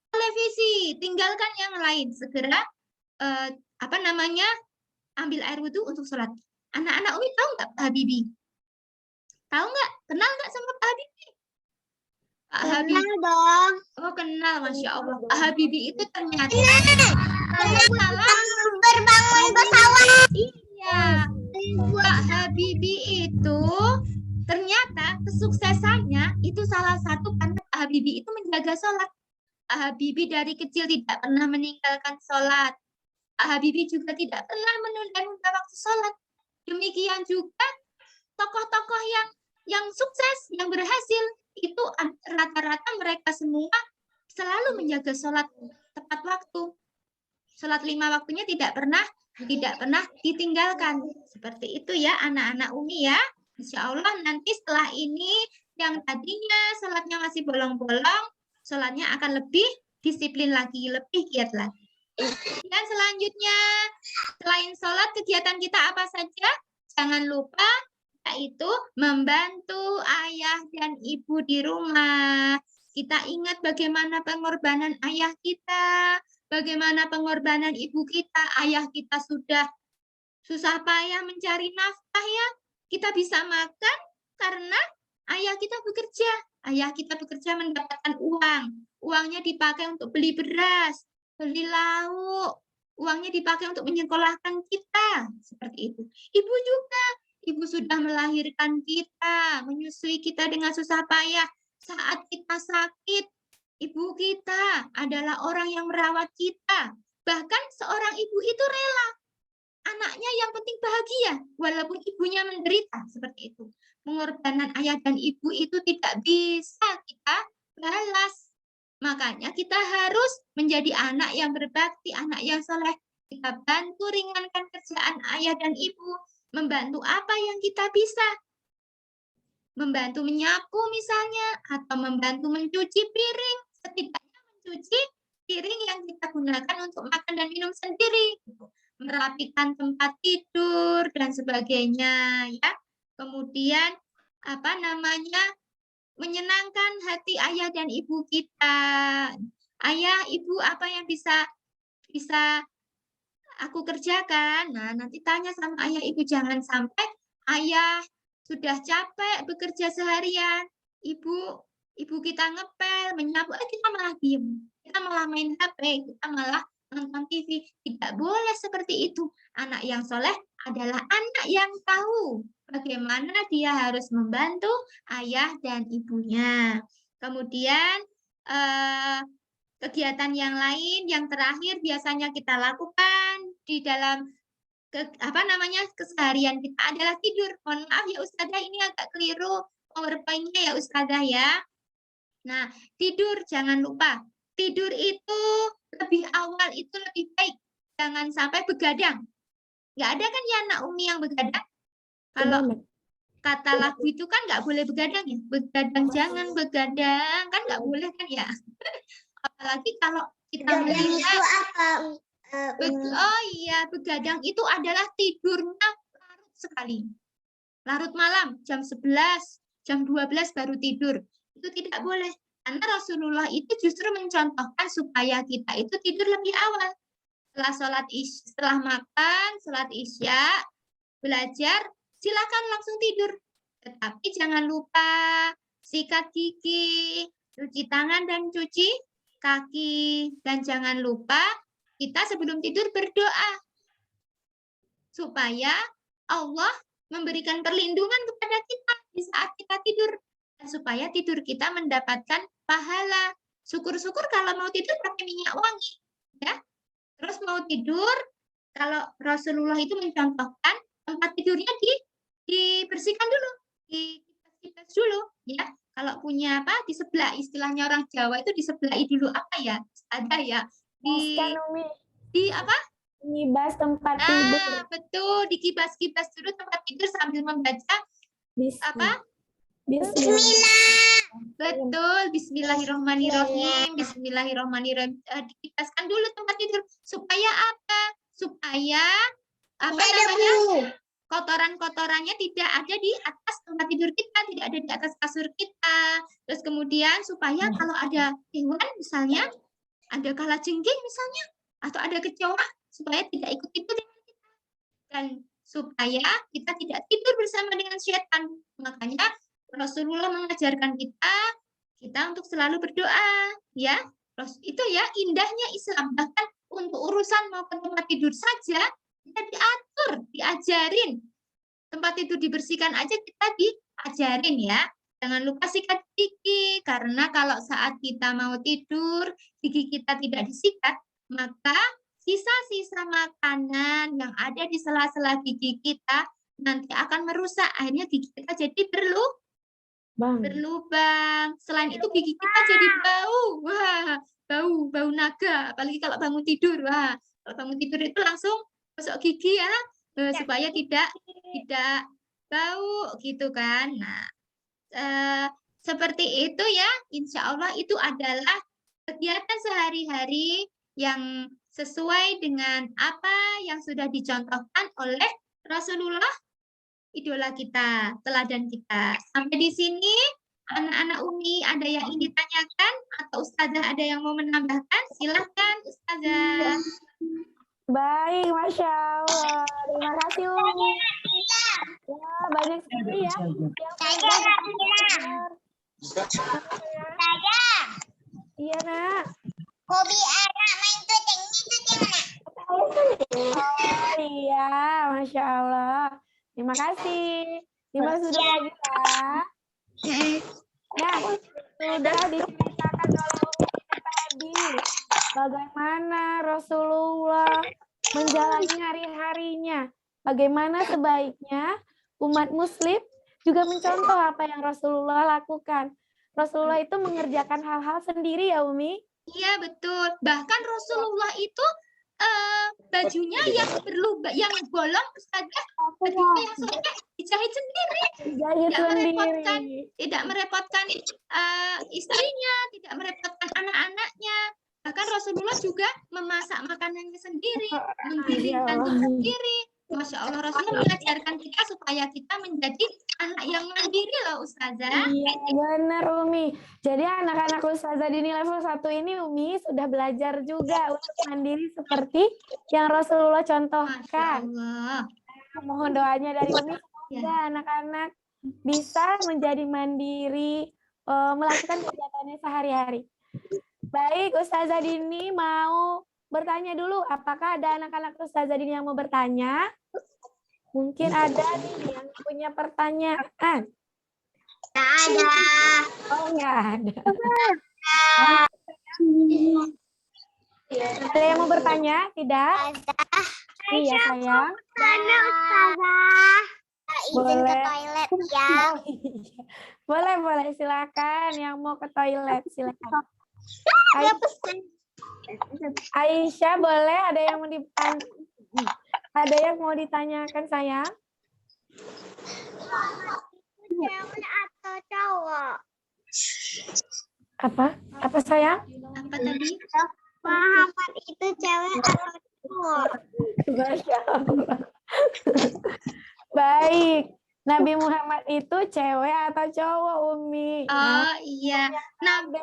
televisi, tinggalkan yang lain. Segera ambil air wudhu untuk sholat. Anak-anak Umi tahu nggak Pak Habibie? Tahu nggak? Kenal nggak sama Pak Habibie? Pak Habibie dong. Oh kenal, Masya Allah. Pak Habibie itu ternyata Berbangun pesawat. Iya. Pak Habibie itu ternyata kesuksesannya itu salah satu karena Pak Habibie itu menjaga sholat. Pak Habibie dari kecil tidak pernah meninggalkan sholat. Pak Habibie juga tidak pernah menunda-nunda waktu sholat. Demikian juga tokoh-tokoh yang sukses, yang berhasil, itu rata-rata mereka semua selalu menjaga sholat tepat waktu. Sholat 5 waktunya tidak pernah ditinggalkan. Seperti itu ya anak-anak Umi ya. Insya Allah nanti setelah ini yang tadinya sholatnya masih bolong-bolong, sholatnya akan lebih disiplin lagi, lebih giat lagi. Dan selanjutnya, selain sholat, kegiatan kita apa saja? Jangan lupa, yaitu membantu ayah dan ibu di rumah. Kita ingat bagaimana pengorbanan ayah kita, bagaimana pengorbanan ibu kita, ayah kita sudah susah payah mencari nafkah ya. Kita bisa makan karena ayah kita bekerja. Ayah kita bekerja mendapatkan uang. Uangnya dipakai untuk beli beras, beli lauk. Uangnya dipakai untuk menyekolahkan kita. Seperti itu. Ibu juga. Ibu sudah melahirkan kita, menyusui kita dengan susah payah. Saat kita sakit, ibu kita adalah orang yang merawat kita. Bahkan seorang ibu itu rela anaknya yang penting bahagia, walaupun ibunya menderita, seperti itu. Pengorbanan ayah dan ibu itu tidak bisa kita balas. Makanya kita harus menjadi anak yang berbakti, anak yang soleh. Kita bantu ringankan kerjaan ayah dan ibu, membantu apa yang kita bisa. Membantu menyapu misalnya, atau membantu mencuci piring, setidaknya mencuci piring yang kita gunakan untuk makan dan minum sendiri. Merapikan tempat tidur dan sebagainya ya. Kemudian menyenangkan hati ayah dan ibu kita. Ayah, ibu apa yang bisa aku kerjakan? Nah, nanti tanya sama ayah ibu, jangan sampai ayah sudah capek bekerja seharian. Ibu kita ngepel, menyapu, kita malah diem. Kita malah main HP, kita malah nonton TV. Tidak boleh seperti itu. Anak yang soleh adalah anak yang tahu bagaimana dia harus membantu ayah dan ibunya. Kemudian kegiatan yang lain, yang terakhir biasanya kita lakukan di dalam keseharian kita adalah tidur. Mohon maaf ya Ustazah, ini agak keliru PowerPoint-nya ya Ustazah ya. Nah, tidur jangan lupa. Tidur itu lebih awal itu lebih baik. Jangan sampai begadang. Nggak ada kan ya anak Umi yang begadang? Kalau kata lagu itu kan nggak boleh begadang ya. Begadang jangan begadang, kan nggak boleh kan ya. Apalagi kalau kita melihat oh iya, begadang itu adalah tidurnya larut sekali. Larut malam, jam 11, jam 12 baru tidur. Itu tidak boleh. Karena Rasulullah itu justru mencontohkan supaya kita itu tidur lebih awal. Setelah makan, sholat isya, belajar, silakan langsung tidur. Tetapi jangan lupa sikat gigi, cuci tangan dan cuci kaki. Dan jangan lupa kita sebelum tidur berdoa supaya Allah memberikan perlindungan kepada kita di saat kita tidur, dan supaya tidur kita mendapatkan pahala. Syukur-syukur kalau mau tidur pakai minyak wangi, ya. Terus mau tidur, kalau Rasulullah itu mencontohkan tempat tidurnya dibersihkan dulu, dikipas dulu, ya. Kalau punya di sebelah, istilahnya orang Jawa itu disebelahi dulu ada ya. Ngibas tempat tidur. Betul, dikibas-kibas dulu tempat tidur sambil membaca Bismillah. Betul, bismillahirrahmanirrahim. Bismillahirrahmanirrahim. Dikibaskan dulu tempat tidur supaya apa? Supaya kotoran-kotorannya tidak ada di atas tempat tidur kita, tidak ada di atas kasur kita. Terus kemudian supaya kalau ada hewan misalnya, ada kalajengking misalnya, atau ada kecoa, supaya tidak ikut tidur dengan kita. Dan supaya kita tidak tidur bersama dengan setan. Makanya Rasulullah mengajarkan kita untuk selalu berdoa, ya. Itu ya indahnya Islam. Bahkan untuk urusan maupun tempat tidur saja kita diatur, diajarin. Tempat tidur dibersihkan aja kita diajarin ya. Jangan lupa sikat gigi, karena kalau saat kita mau tidur, gigi kita tidak disikat, maka sisa-sisa makanan yang ada di sela-sela gigi kita nanti akan merusak. Akhirnya gigi kita jadi berlubang. Selain itu gigi kita jadi bau. Wah, bau naga. Apalagi kalau bangun tidur. Wah, kalau bangun tidur itu langsung gosok gigi ya, supaya tidak bau gitu kan. Nah, seperti itu ya. Insya Allah itu adalah kegiatan sehari-hari yang sesuai dengan apa yang sudah dicontohkan oleh Rasulullah, idola kita, teladan kita. Sampai di sini, anak-anak Umi ada yang ingin ditanyakan atau Ustazah ada yang mau menambahkan? Silahkan Ustazah. Baik, Masya Allah. Terima kasih, Umi. Ya, banyak sekali ya. Iya, Nak. Hobi anak main kucing nak. Oh iya, Masya Allah. Terima kasih. Dimas duduk lagi ya. Nah, sudah diceritakan oleh Umi tadi bagaimana Rasulullah menjalani hari-harinya. Bagaimana sebaiknya umat muslim juga mencontoh apa yang Rasulullah lakukan. Rasulullah itu mengerjakan hal-hal sendiri ya, Umi? Iya, betul. Bahkan Rasulullah itu bajunya yang bolong, Ustazah, bajunya yang sobek dijahit sendiri. Tidak merepotkan istrinya, tidak merepotkan anak-anaknya. Bahkan Rasulullah juga memasak makanannya sendiri, menggiringkannya sendiri. Masya Allah, Rasulullah mengajarkan kita supaya kita menjadi anak yang mandiri loh, Ustazah. Iya, benar, Umi. Jadi anak-anak Ustazah Dini level 1 ini, Umi, sudah belajar juga untuk mandiri seperti yang Rasulullah contohkan. Mohon doanya dari Umi, semoga anak-anak bisa menjadi mandiri, melakukan kegiatannya sehari-hari. Baik, Ustazah Dini mau bertanya dulu, apakah ada anak-anak Ustazah Dini yang mau bertanya? Mungkin ada nih yang punya pertanyaan. Tidak ada. Oh, enggak ada. Ada yang mau bertanya? Tidak? Iya, sayang. Mana Ustazah? Izin ke toilet ya. Boleh, boleh. Silakan yang mau ke toilet. Silakan. Aisyah, boleh? Ada yang mau ditanyakan, sayang? Cewek atau cowok? Apa? Apa, sayang? Apa tadi? Muhammad itu cewek atau cowok? Masya Allah. Baik. Nabi Muhammad itu cewek atau cowok, Umi? Oh iya, Nabi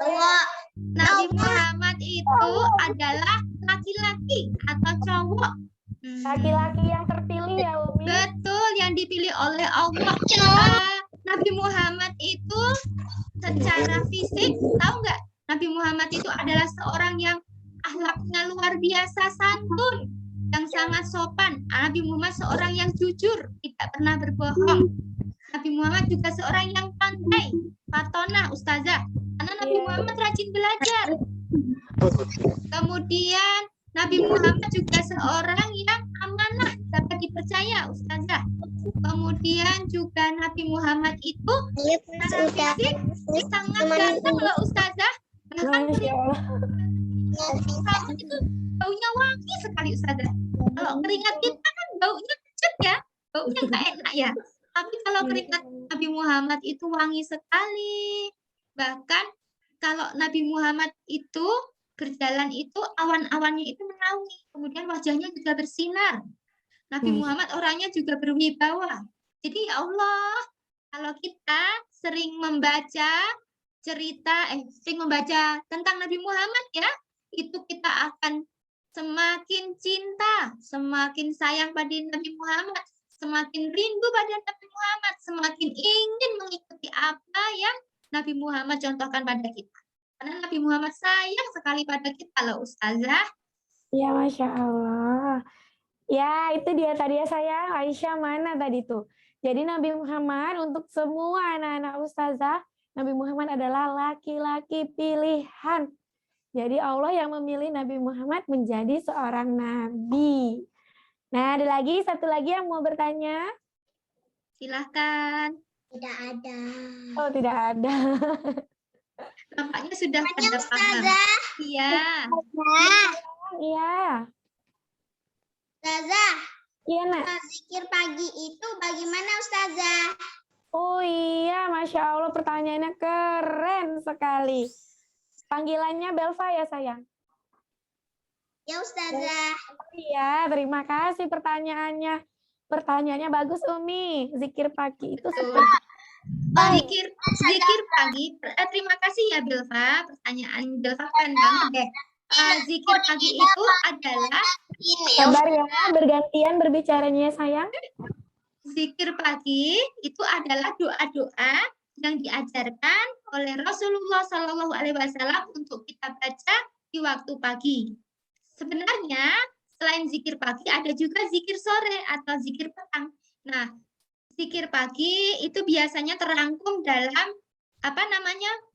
Muhammad itu adalah laki-laki atau cowok? Laki-laki yang terpilih ya, Umi? Betul, yang dipilih oleh Allah. Nabi Muhammad itu secara fisik, tahu nggak? Nabi Muhammad itu adalah seorang yang akhlaknya luar biasa, santun, yang sangat sopan. Nabi Muhammad seorang yang jujur, tidak pernah berbohong. Nabi Muhammad juga seorang yang pandai, fatonah, Ustazah. Karena Nabi Muhammad rajin belajar. Kemudian Nabi Muhammad juga seorang yang amanah, dapat dipercaya, Ustazah. Kemudian juga Nabi Muhammad itu secara fisik sangat ganteng loh, Ustazah. Bahkan keringat itu baunya wangi sekali, Ustazah. Kalau keringat kita kan baunya kecut ya, baunya nggak enak ya. Tapi kalau keringat Nabi Muhammad itu wangi sekali. Bahkan kalau Nabi Muhammad itu berjalan itu awan-awannya itu menaungi. Kemudian wajahnya juga bersinar. Nabi Muhammad orangnya juga berwibawa. Jadi ya Allah, kalau kita sering membaca sering membaca tentang Nabi Muhammad ya, itu kita akan semakin cinta, semakin sayang pada Nabi Muhammad, semakin rindu pada Nabi Muhammad, semakin ingin mengikuti apa yang Nabi Muhammad contohkan pada kita. Karena Nabi Muhammad sayang sekali pada kita loh, Ustazah. Ya, Masya Allah. Ya, itu dia tadi ya, sayang. Aisyah mana tadi tuh? Jadi Nabi Muhammad untuk semua anak-anak Ustazah, Nabi Muhammad adalah laki-laki pilihan. Jadi Allah yang memilih Nabi Muhammad menjadi seorang nabi. Nah, ada lagi, satu lagi yang mau bertanya? Silahkan. Tidak ada. Oh, tidak ada. Nampaknya sudah Tanya pada paham. Ustazah. Iya. Iya. Ustazah. Iya, Nak. Zikir pagi itu bagaimana Ustazah? Oh iya, Masya Allah, pertanyaannya keren sekali. Panggilannya Belva ya, sayang? Ya Ustazah. Iya, terima kasih pertanyaannya. Pertanyaannya bagus, Umi. Zikir pagi itu seperti... Zikir pagi. Terima kasih ya, Belva. Pertanyaan Belva keren banget deh. zikir pagi itu adalah Sabar ya, bergantian berbicaranya sayang. zikir pagi itu adalah doa-doa yang diajarkan oleh Rasulullah Shallallahu Alaihi Wasallam untuk kita baca di waktu pagi. Sebenarnya selain zikir pagi ada juga zikir sore atau zikir petang. Nah, zikir pagi itu biasanya terangkum dalam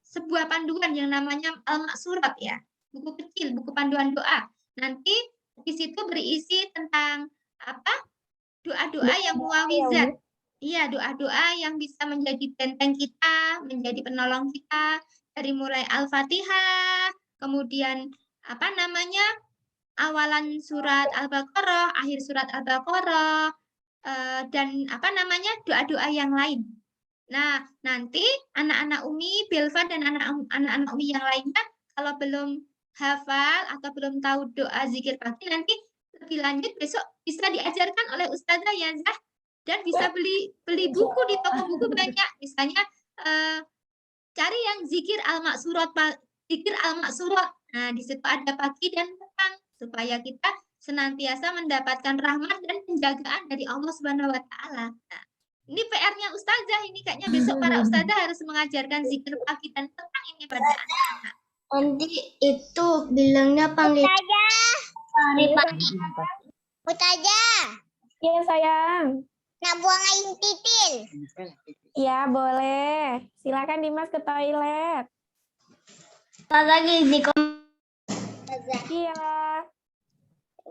sebuah panduan yang namanya Al-Maksurat ya, buku kecil, buku panduan doa. Nanti di situ berisi tentang doa-doa yang muawizat. Iya, doa-doa yang bisa menjadi benteng kita, menjadi penolong kita dari mulai Al-Fatihah, kemudian awalan surat Al-Baqarah, akhir surat Al-Baqarah, dan doa-doa yang lain. Nah, nanti anak-anak Umi, Belva, dan anak-anak Umi yang lainnya, kalau belum hafal atau belum tahu doa zikir pagi, nanti lebih lanjut besok bisa diajarkan oleh Ustazah Yazah, dan bisa beli buku di toko buku banyak. Misalnya cari yang zikir al-maksurat. Nah, di situ ada pagi dan petang supaya kita senantiasa mendapatkan rahmat dan penjagaan dari Allah Subhanahu wa taala. Nah, ini PR-nya Ustazah, ini kayaknya besok para ustazah harus mengajarkan zikir pagi dan petang ini pada anak-anak. Nanti itu bilangnya panggil Ustazah. Iya sayang. Nak buang air titil. Iya boleh. Silakan Dimas ke toilet. Lagi di Iya.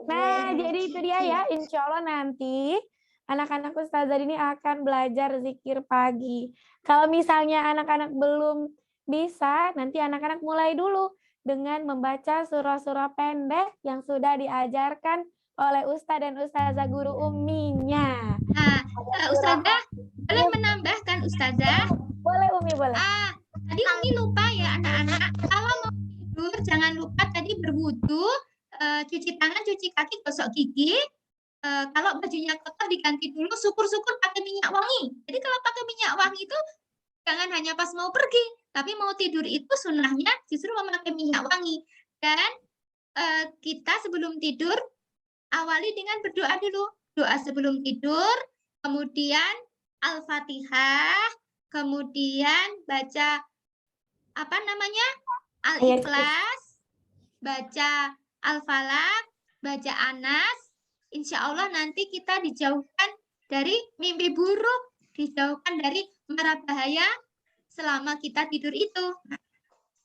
Nah, jadi itu dia ya. Insya Allah nanti anak-anak Ustazah ini akan belajar zikir pagi. Kalau misalnya anak-anak belum bisa, nanti anak-anak mulai dulu dengan membaca surah-surah pendek yang sudah diajarkan oleh Ustadz dan Ustazah guru umminya. Nah, Ustazah, boleh menambahkan Ustazah? Boleh Umi, boleh. Tadi Umi lupa ya anak-anak, kalau mau tidur jangan lupa tadi berwudu, cuci tangan, cuci kaki, gosok gigi. Kalau bajunya kotor diganti dulu, syukur-syukur pakai minyak wangi. Jadi kalau pakai minyak wangi itu jangan hanya pas mau pergi, tapi mau tidur itu sunnahnya justru memakai minyak wangi. Dan kita sebelum tidur awali dengan berdoa dulu. Doa sebelum tidur, kemudian Al-Fatihah, kemudian baca Al-Ikhlas, baca Al-Falaq, baca Anas. Insya Allah nanti kita dijauhkan dari mimpi buruk, dijauhkan dari mara bahaya selama kita tidur itu.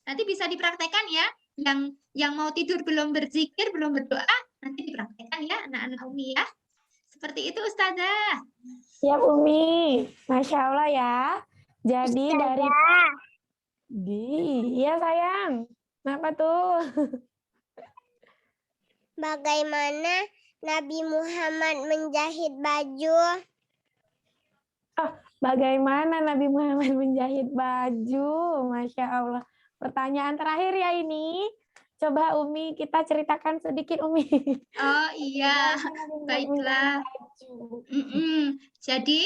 Nanti bisa dipraktekkan ya, yang mau tidur belum berzikir, belum berdoa, nanti dipraktekkan ya anak-anak Umi ya. Seperti itu Ustazah. Siap Umi, Masya Allah ya. Jadi iya sayang. Kenapa tuh? Bagaimana Nabi Muhammad menjahit baju? Bagaimana Nabi Muhammad menjahit baju? Masya Allah. Pertanyaan terakhir ya ini. Coba Umi, kita ceritakan sedikit Umi. Oh iya, baiklah. Jadi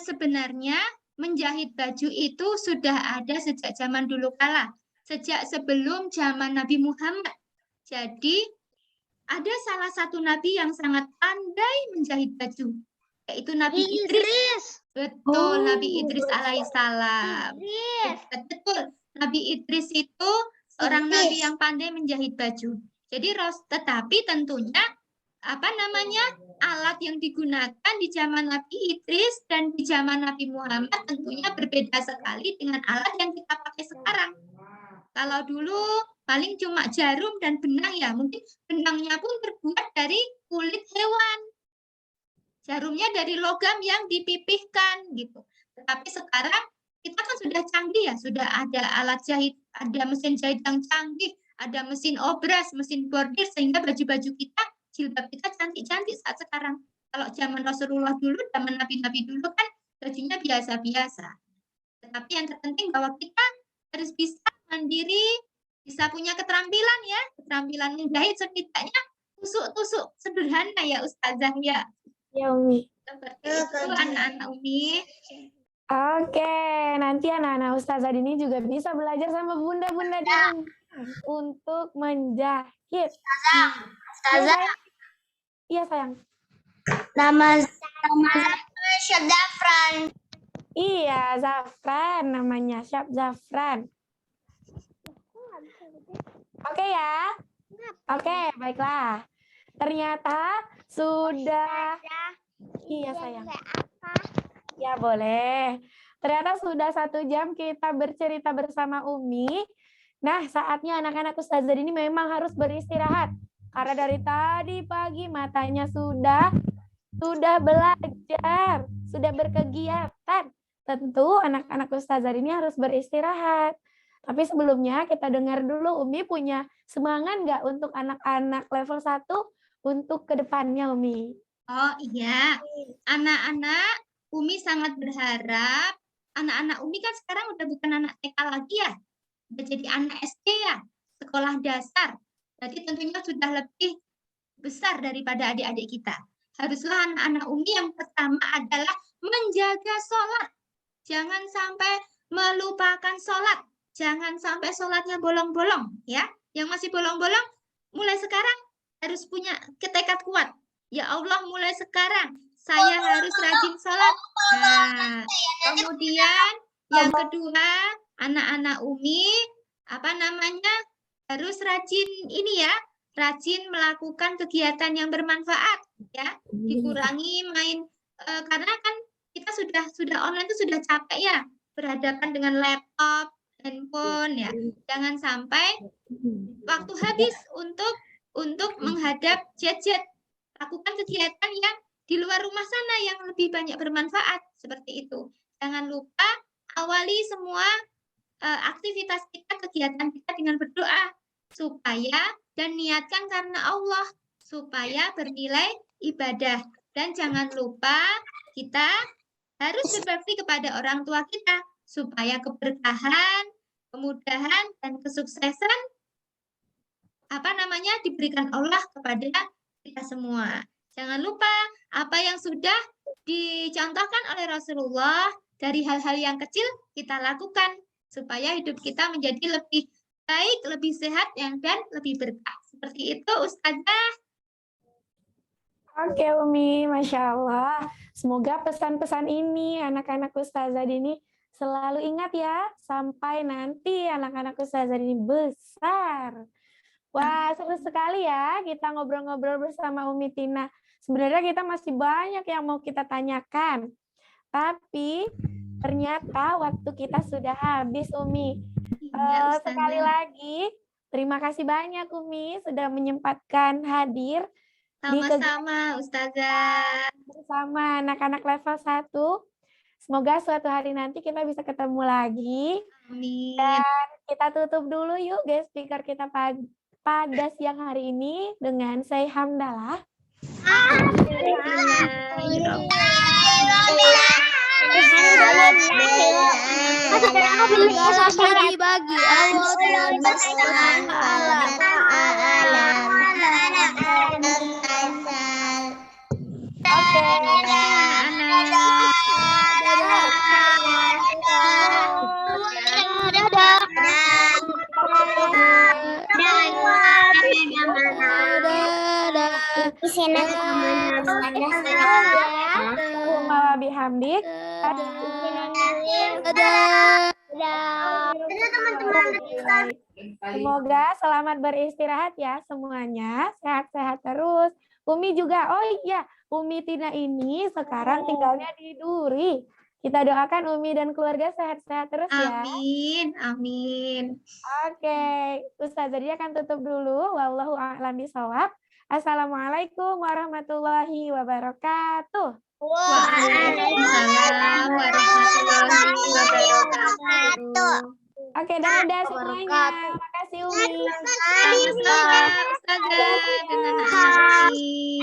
sebenarnya menjahit baju itu sudah ada sejak zaman dulu kala. Sejak sebelum zaman Nabi Muhammad. Jadi ada salah satu Nabi yang sangat pandai menjahit baju. Yaitu Nabi Idris. Betul, Nabi Idris alaihissalam. Betul, Nabi Idris itu seorang Nabi yang pandai menjahit baju. Jadi tetapi tentunya alat yang digunakan di zaman Nabi Idris dan di zaman Nabi Muhammad tentunya berbeda sekali dengan alat yang kita pakai sekarang. Kalau dulu paling cuma jarum dan benang ya, mungkin benangnya pun terbuat dari kulit hewan. Jarumnya dari logam yang dipipihkan gitu. Tetapi sekarang kita kan sudah canggih ya, sudah ada alat jahit, ada mesin jahit yang canggih, ada mesin obras, mesin bordir, sehingga baju-baju kita, jilbab kita cantik-cantik saat sekarang. Kalau zaman Rasulullah dulu, zaman Nabi-Nabi dulu kan bajunya biasa-biasa. Tetapi yang terpenting bahwa kita harus bisa mandiri, bisa punya keterampilan ya, keterampilan menjahit setidaknya tusuk-tusuk sederhana ya Ustazah ya. Ya Umi. Seperti itu anak-anak Umi. Oke, nanti anak-anak Ustazah ini juga bisa belajar sama bunda-bunda di rumah. untuk menjahit. Ustazah, Iya sayang. nama Syadzafran. Iya, Zafran namanya, Syab Zafran. Oke ya. Oke, baiklah. Ternyata sudah. Iya sayang. Ya boleh. Ternyata sudah 1 jam kita bercerita bersama Umi. Nah, saatnya anak-anak Ustazah ini memang harus beristirahat. Karena dari tadi pagi matanya sudah belajar, sudah berkegiatan. Tentu anak-anak Ustazah ini harus beristirahat. Tapi sebelumnya kita dengar dulu Umi punya semangat nggak untuk anak-anak level 1 untuk kedepannya Umi? Oh iya, anak-anak Umi sangat berharap, anak-anak Umi kan sekarang udah bukan anak TK lagi ya, udah jadi anak SD ya, sekolah dasar. Jadi tentunya sudah lebih besar daripada adik-adik kita. Haruslah anak-anak Umi yang pertama adalah menjaga sholat. Jangan sampai melupakan sholat. Jangan sampai sholatnya bolong-bolong ya. Yang masih bolong-bolong, mulai sekarang harus punya tekad kuat. Ya Allah, mulai sekarang saya harus rajin sholat. Nah, kemudian yang kedua, anak-anak Umi harus rajin ini ya, rajin melakukan kegiatan yang bermanfaat ya. Dikurangi main karena kan kita sudah online itu sudah capek ya, berhadapan dengan laptop, handphone ya. Jangan sampai waktu habis untuk menghadap gadget. Lakukan kegiatan yang di luar rumah sana yang lebih banyak bermanfaat seperti itu. Jangan lupa awali semua aktivitas kita, kegiatan kita dengan berdoa supaya dan niatkan karena Allah supaya bernilai ibadah. Dan jangan lupa kita harus berbakti kepada orang tua kita supaya keberkahan, kemudahan dan kesuksesan diberikan Allah kepada kita semua. Jangan lupa apa yang sudah dicontohkan oleh Rasulullah dari hal-hal yang kecil kita lakukan supaya hidup kita menjadi lebih baik, lebih sehat dan lebih berkah. Seperti itu Ustazah. Oke Umi, Masya Allah. Semoga pesan-pesan ini anak-anak Ustazah ini selalu ingat ya, sampai nanti anak-anak Ustazah ini besar. Wah, seru sekali ya kita ngobrol-ngobrol bersama Umi Tina. Sebenarnya kita masih banyak yang mau kita tanyakan. Tapi ternyata waktu kita sudah habis, Umi. Iya, Sekali lagi, terima kasih banyak Umi sudah menyempatkan hadir sama-sama Ustazah bersama anak-anak level 1. Semoga suatu hari nanti kita bisa ketemu lagi. Amin. Dan kita tutup dulu yuk guys speaker kita pada siang hari ini dengan say hamdalah. Bagi bihamdik. Semoga selamat beristirahat ya semuanya, sehat-sehat terus. Umi juga, oh iya, Umi Tina ini sekarang tinggalnya di Duri. Kita doakan Umi dan keluarga sehat-sehat terus ya. Amin, amin. Oke, Ustazah dia akan tutup dulu. Wallahu a'lam bishawab. Assalamualaikum warahmatullahi wabarakatuh. Waalaikumsalam warahmatullahi wabarakatuh. Oke, dadah semuanya. Makasih Umi. Sama-sama Ustazah dengan anak Umi.